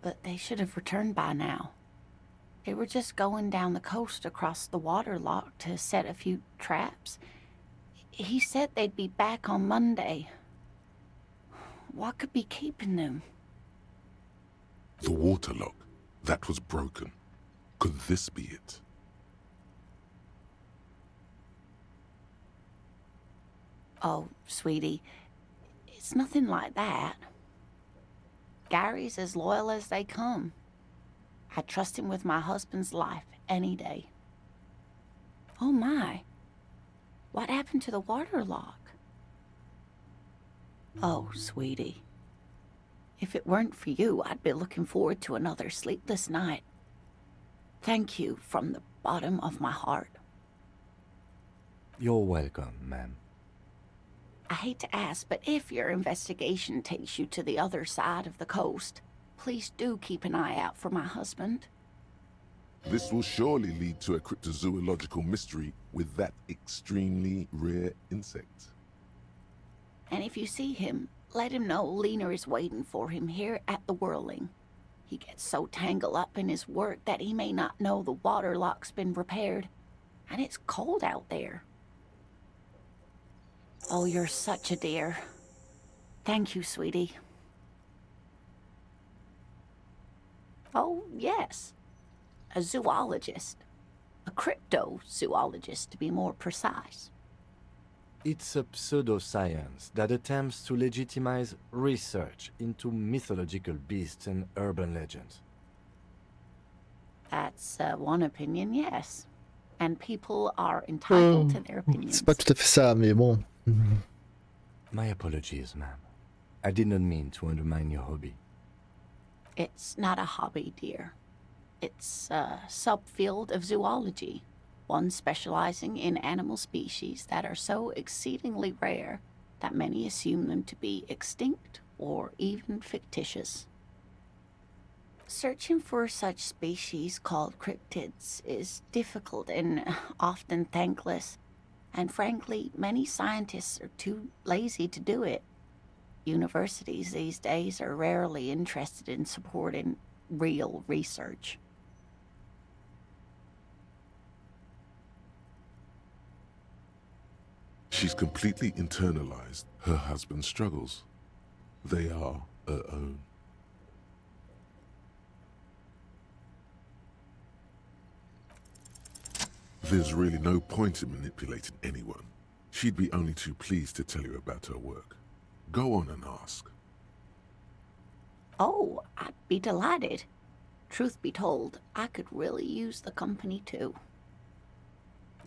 But they should have returned by now. They were just going down the coast across the water lock to set a few traps. He said they'd be back on Monday. What could be keeping them?
The water lock, that was broken. Could this be it?
Oh, sweetie, it's nothing like that. Gary's as loyal as they come. I trust him with my husband's life any day. Oh my, what happened to the water lock? Oh, sweetie, If it weren't for you, I'd be looking forward to another sleepless night. Thank you from the bottom of my heart.
You're welcome, ma'am.
I hate to ask, but if your investigation takes you to the other side of the coast, please do keep an eye out for my husband.
This will surely lead to a cryptozoological mystery with that extremely rare insect.
And if you see him, let him know Lena is waiting for him here at the Whirling. He gets so tangled up in his work that he may not know the water lock's been repaired, and it's cold out there. Oh, you're such a dear. Thank you, sweetie. Oh, yes. A zoologist. A cryptozoologist, to be more precise.
It's a pseudoscience that attempts to legitimize research into mythological beasts and urban legends.
That's one opinion, yes. And people are entitled to their opinions.
C'est pas tout à fait ça, mais bon.
My apologies, ma'am. I did not mean to undermine your hobby.
It's not a hobby, dear. It's a subfield of zoology, one specializing in animal species that are so exceedingly rare that many assume them to be extinct or even fictitious. Searching for such species called cryptids is difficult and often thankless, and frankly, many scientists are too lazy to do it. Universities these days are rarely interested in supporting real research.
She's completely internalized her husband's struggles. They are her own. There's really no point in manipulating anyone. She'd be only too pleased to tell you about her work. Go on and ask.
Oh, I'd be delighted. Truth be told, I could really use the company too.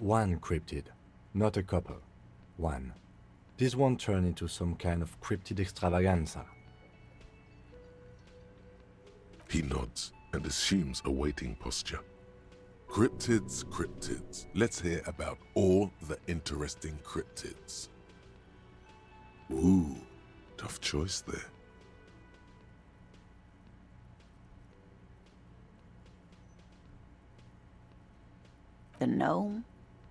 One cryptid, not a couple. One. This won't turn into some kind of cryptid extravaganza.
He nods and assumes a waiting posture. Cryptids, cryptids. Let's hear about all the interesting cryptids. Ooh, tough choice there.
The gnome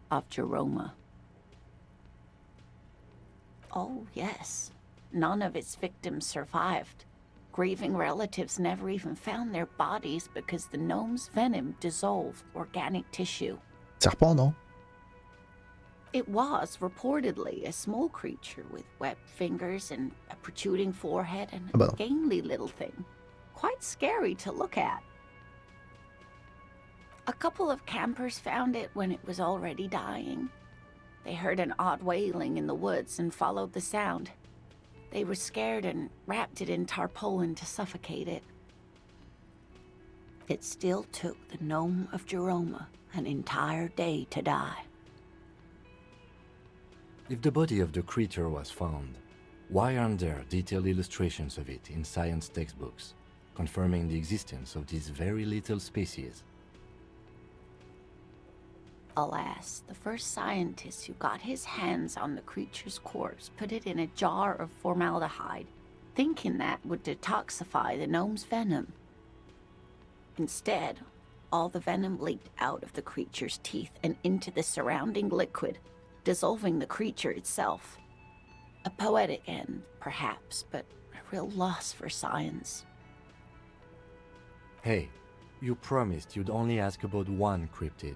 of Jeroma. Oh, yes. None of its victims survived. Grieving relatives never even found their bodies because the gnome's venom dissolved organic tissue.
Serpent, non?
It was reportedly a small creature with webbed fingers and a protruding forehead and a gangly little thing. Quite scary to look at. A couple of campers found it when it was already dying. They heard an odd wailing in the woods and followed the sound. They were scared and wrapped it in tarpaulin to suffocate it. It still took the gnome of Jeroma an entire day to die.
If the body of the creature was found, why aren't there detailed illustrations of it in science textbooks, confirming the existence of this very little species?
Alas, the first scientist who got his hands on the creature's corpse put it in a jar of formaldehyde, thinking that would detoxify the gnome's venom. Instead, all the venom leaked out of the creature's teeth and into the surrounding liquid, dissolving the creature itself. A poetic end, perhaps, but a real loss for science.
Hey, you promised you'd only ask about one cryptid.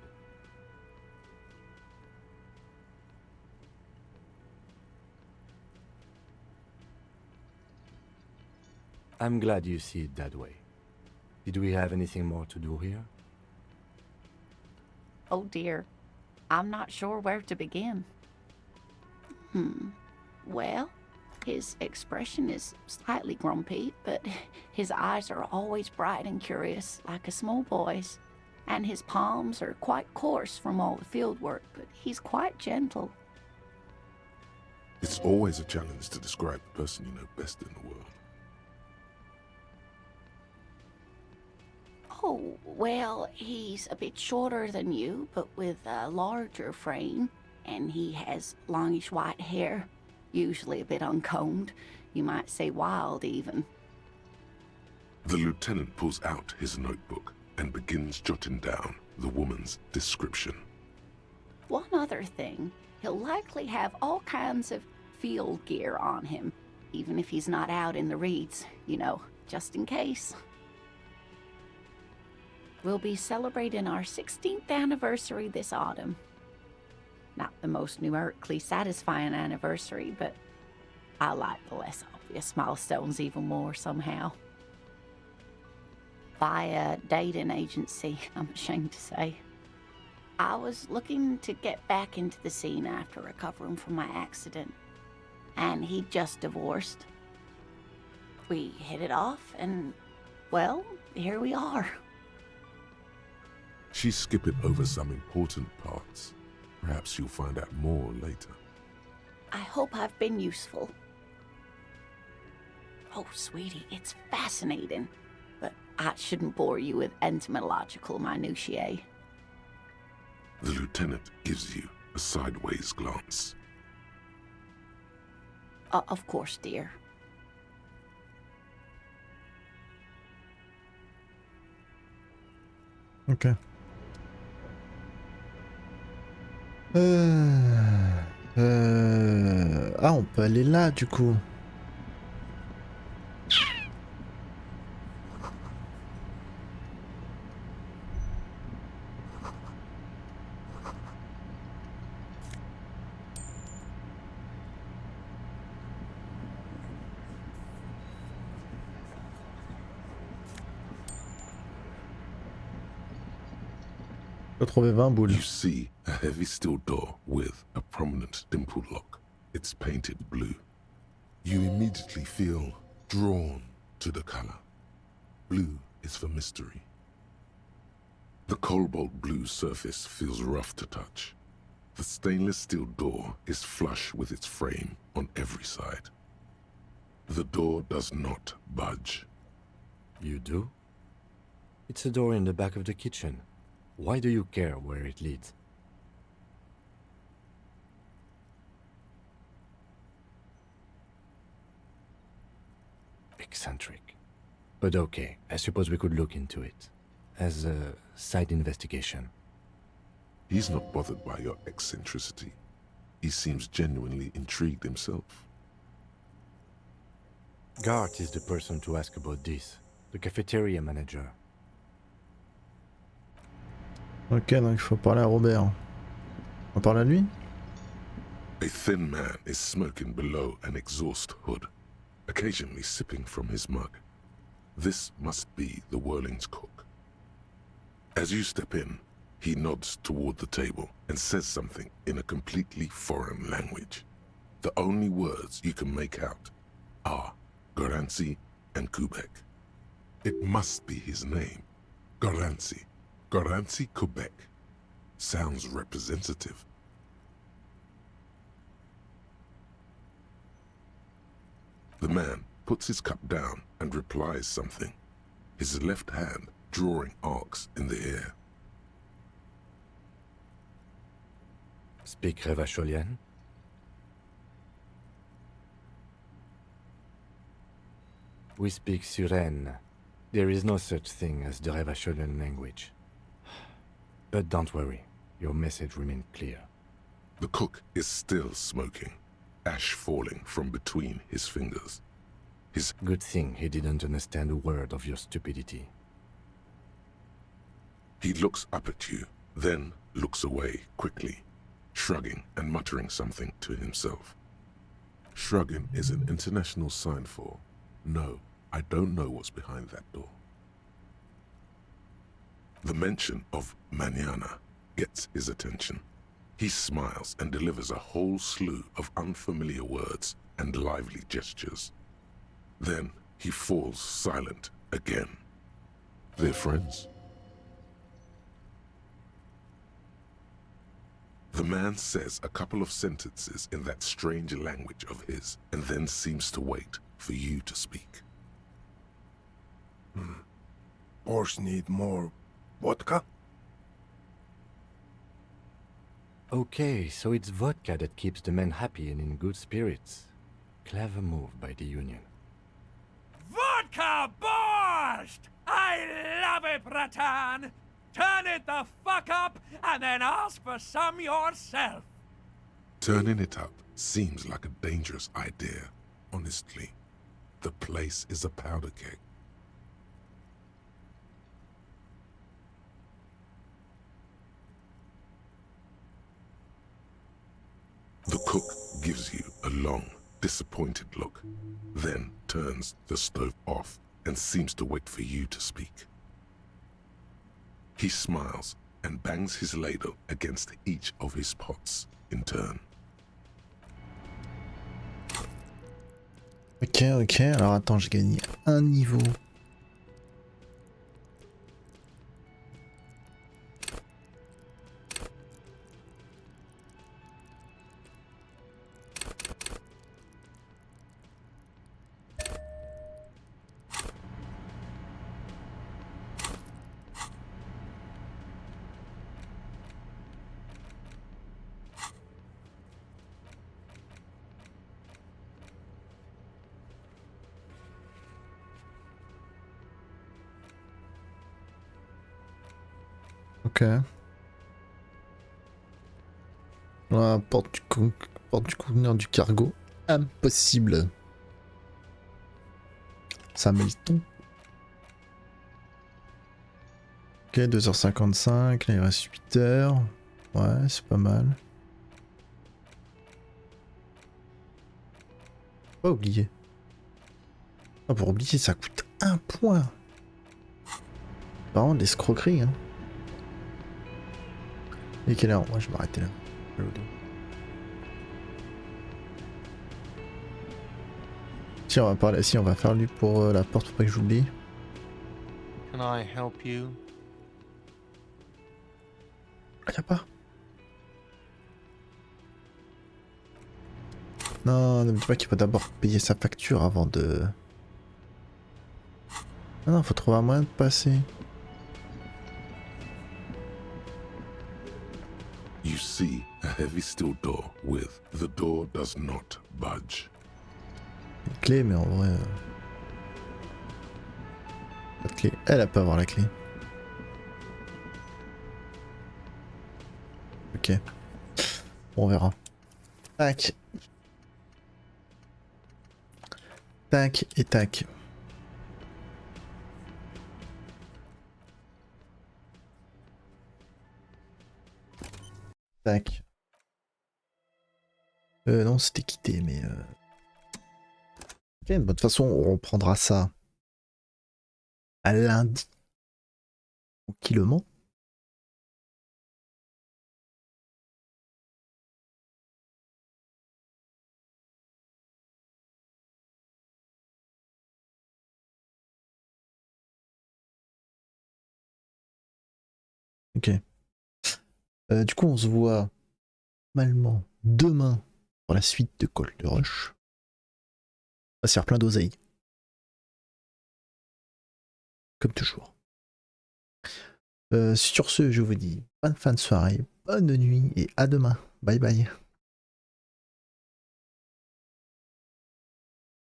I'm glad you see it that way. Did we have anything more to do here?
Oh dear, I'm not sure where to begin. Well, his expression is slightly grumpy, but his eyes are always bright and curious, like a small boy's. And his palms are quite coarse from all the field work, but he's quite gentle.
It's always a challenge to describe the person you know best in the world.
Oh, well, he's a bit shorter than you, but with a larger frame, and he has longish white hair, usually a bit uncombed. You might say wild, even.
The lieutenant pulls out his notebook and begins jotting down the woman's description.
One other thing, he'll likely have all kinds of field gear on him, even if he's not out in the reeds, you know, just in case. We'll be celebrating our 16th anniversary this autumn. Not the most numerically satisfying anniversary, but I like the less obvious milestones even more somehow. Via dating agency, I'm ashamed to say. I was looking to get back into the scene after recovering from my accident, and he'd just divorced. We hit it off, and, well, here we are.
She's skipping over some important parts. Perhaps you'll find out more later.
I hope I've been useful. Oh, sweetie, it's fascinating, but I shouldn't bore you with entomological minutiae.
The lieutenant gives you a sideways glance.
Of course, dear.
Ok. Ah, on peut aller là du coup. J'ai trouvé 20 boules.
You see a heavy steel door with a prominent dimple lock. It's painted blue. You immediately feel drawn to the color. Blue is for mystery. The cobalt blue surface feels rough to touch. The stainless steel door is flush with its frame on every side. The door does not budge.
You do? It's a door in the back of the kitchen. Why do you care where it leads? Eccentric. But okay, I suppose we could look into it. As a side investigation.
He's not bothered by your eccentricity. He seems genuinely intrigued himself.
Gart is the person to ask about this. The cafeteria manager.
Ok, donc il faut parler à Robert. On parle à lui?
A thin man is smoking below an exhaust hood, occasionally sipping from his mug. This must be the Whirling's cook. As you step in, he nods toward the table and says something in a completely foreign language. The only words you can make out are Garanci and Quebec. It must be his name, Garanci. Garanci, Quebec. Sounds representative. The man puts his cup down and replies something, his left hand drawing arcs in the air.
Speak Revacholian? We speak Suren. There is no such thing as the Revacholian language. But don't worry, your message remained clear.
The cook is still smoking, ash falling from between his fingers. His
good thing he didn't understand a word of your stupidity.
He looks up at you, then looks away quickly, shrugging and muttering something to himself. Shrugging is an international sign for, no, I don't know what's behind that door. The mention of mañana gets his attention. He smiles and delivers a whole slew of unfamiliar words and lively gestures. Then he falls silent again. They're friends. The man says a couple of sentences in that strange language of his and then seems to wait for you to speak.
Horse need more vodka?
Okay, so it's vodka that keeps the men happy and in good spirits. Clever move by the Union.
Vodka Borscht! I love it, Bratan! Turn it the fuck up and then ask for some yourself!
Turning it up seems like a dangerous idea, honestly. The place is a powder keg. The cook gives you a long, disappointed look, then turns the stove off and seems to wait for you to speak. He smiles and bangs his ladle against each of his pots in turn.
Ok, alors attends, j'ai gagné un niveau. Ok. Voilà, porte du conteneur du cargo. Impossible. Ça met le ton. Ok, 2h55, là il reste 8 heures. Ouais, c'est pas mal. Pas oublier. Ah, pour oublier, ça coûte 1 point. Par contre, l'escroquerie, hein. Et quelle heure? Moi, je vais m'arrêter là. Si, on va parler. Si, on va faire lui pour la porte, faut pas que j'oublie.
Can I help you?
Ah, y'a pas. Non, ne me dis pas qu'il faut d'abord payer sa facture avant de... Non, faut trouver un moyen de passer.
You see a heavy steel door with the door does not budge.
Une clé, mais en vrai... Pas de clé. Elle peut avoir la clé. Ok. Bon, on verra. Tac. Tac et tac. Tac. Non, c'était quitté, mais... Ok, de toute façon, on reprendra ça à lundi. Tranquillement. Ok. Du coup, on se voit normalement demain pour la suite de Call de Rush. On va se faire plein d'oseilles. Comme toujours. Sur ce, je vous dis bonne fin de soirée, bonne nuit et à demain. Bye bye.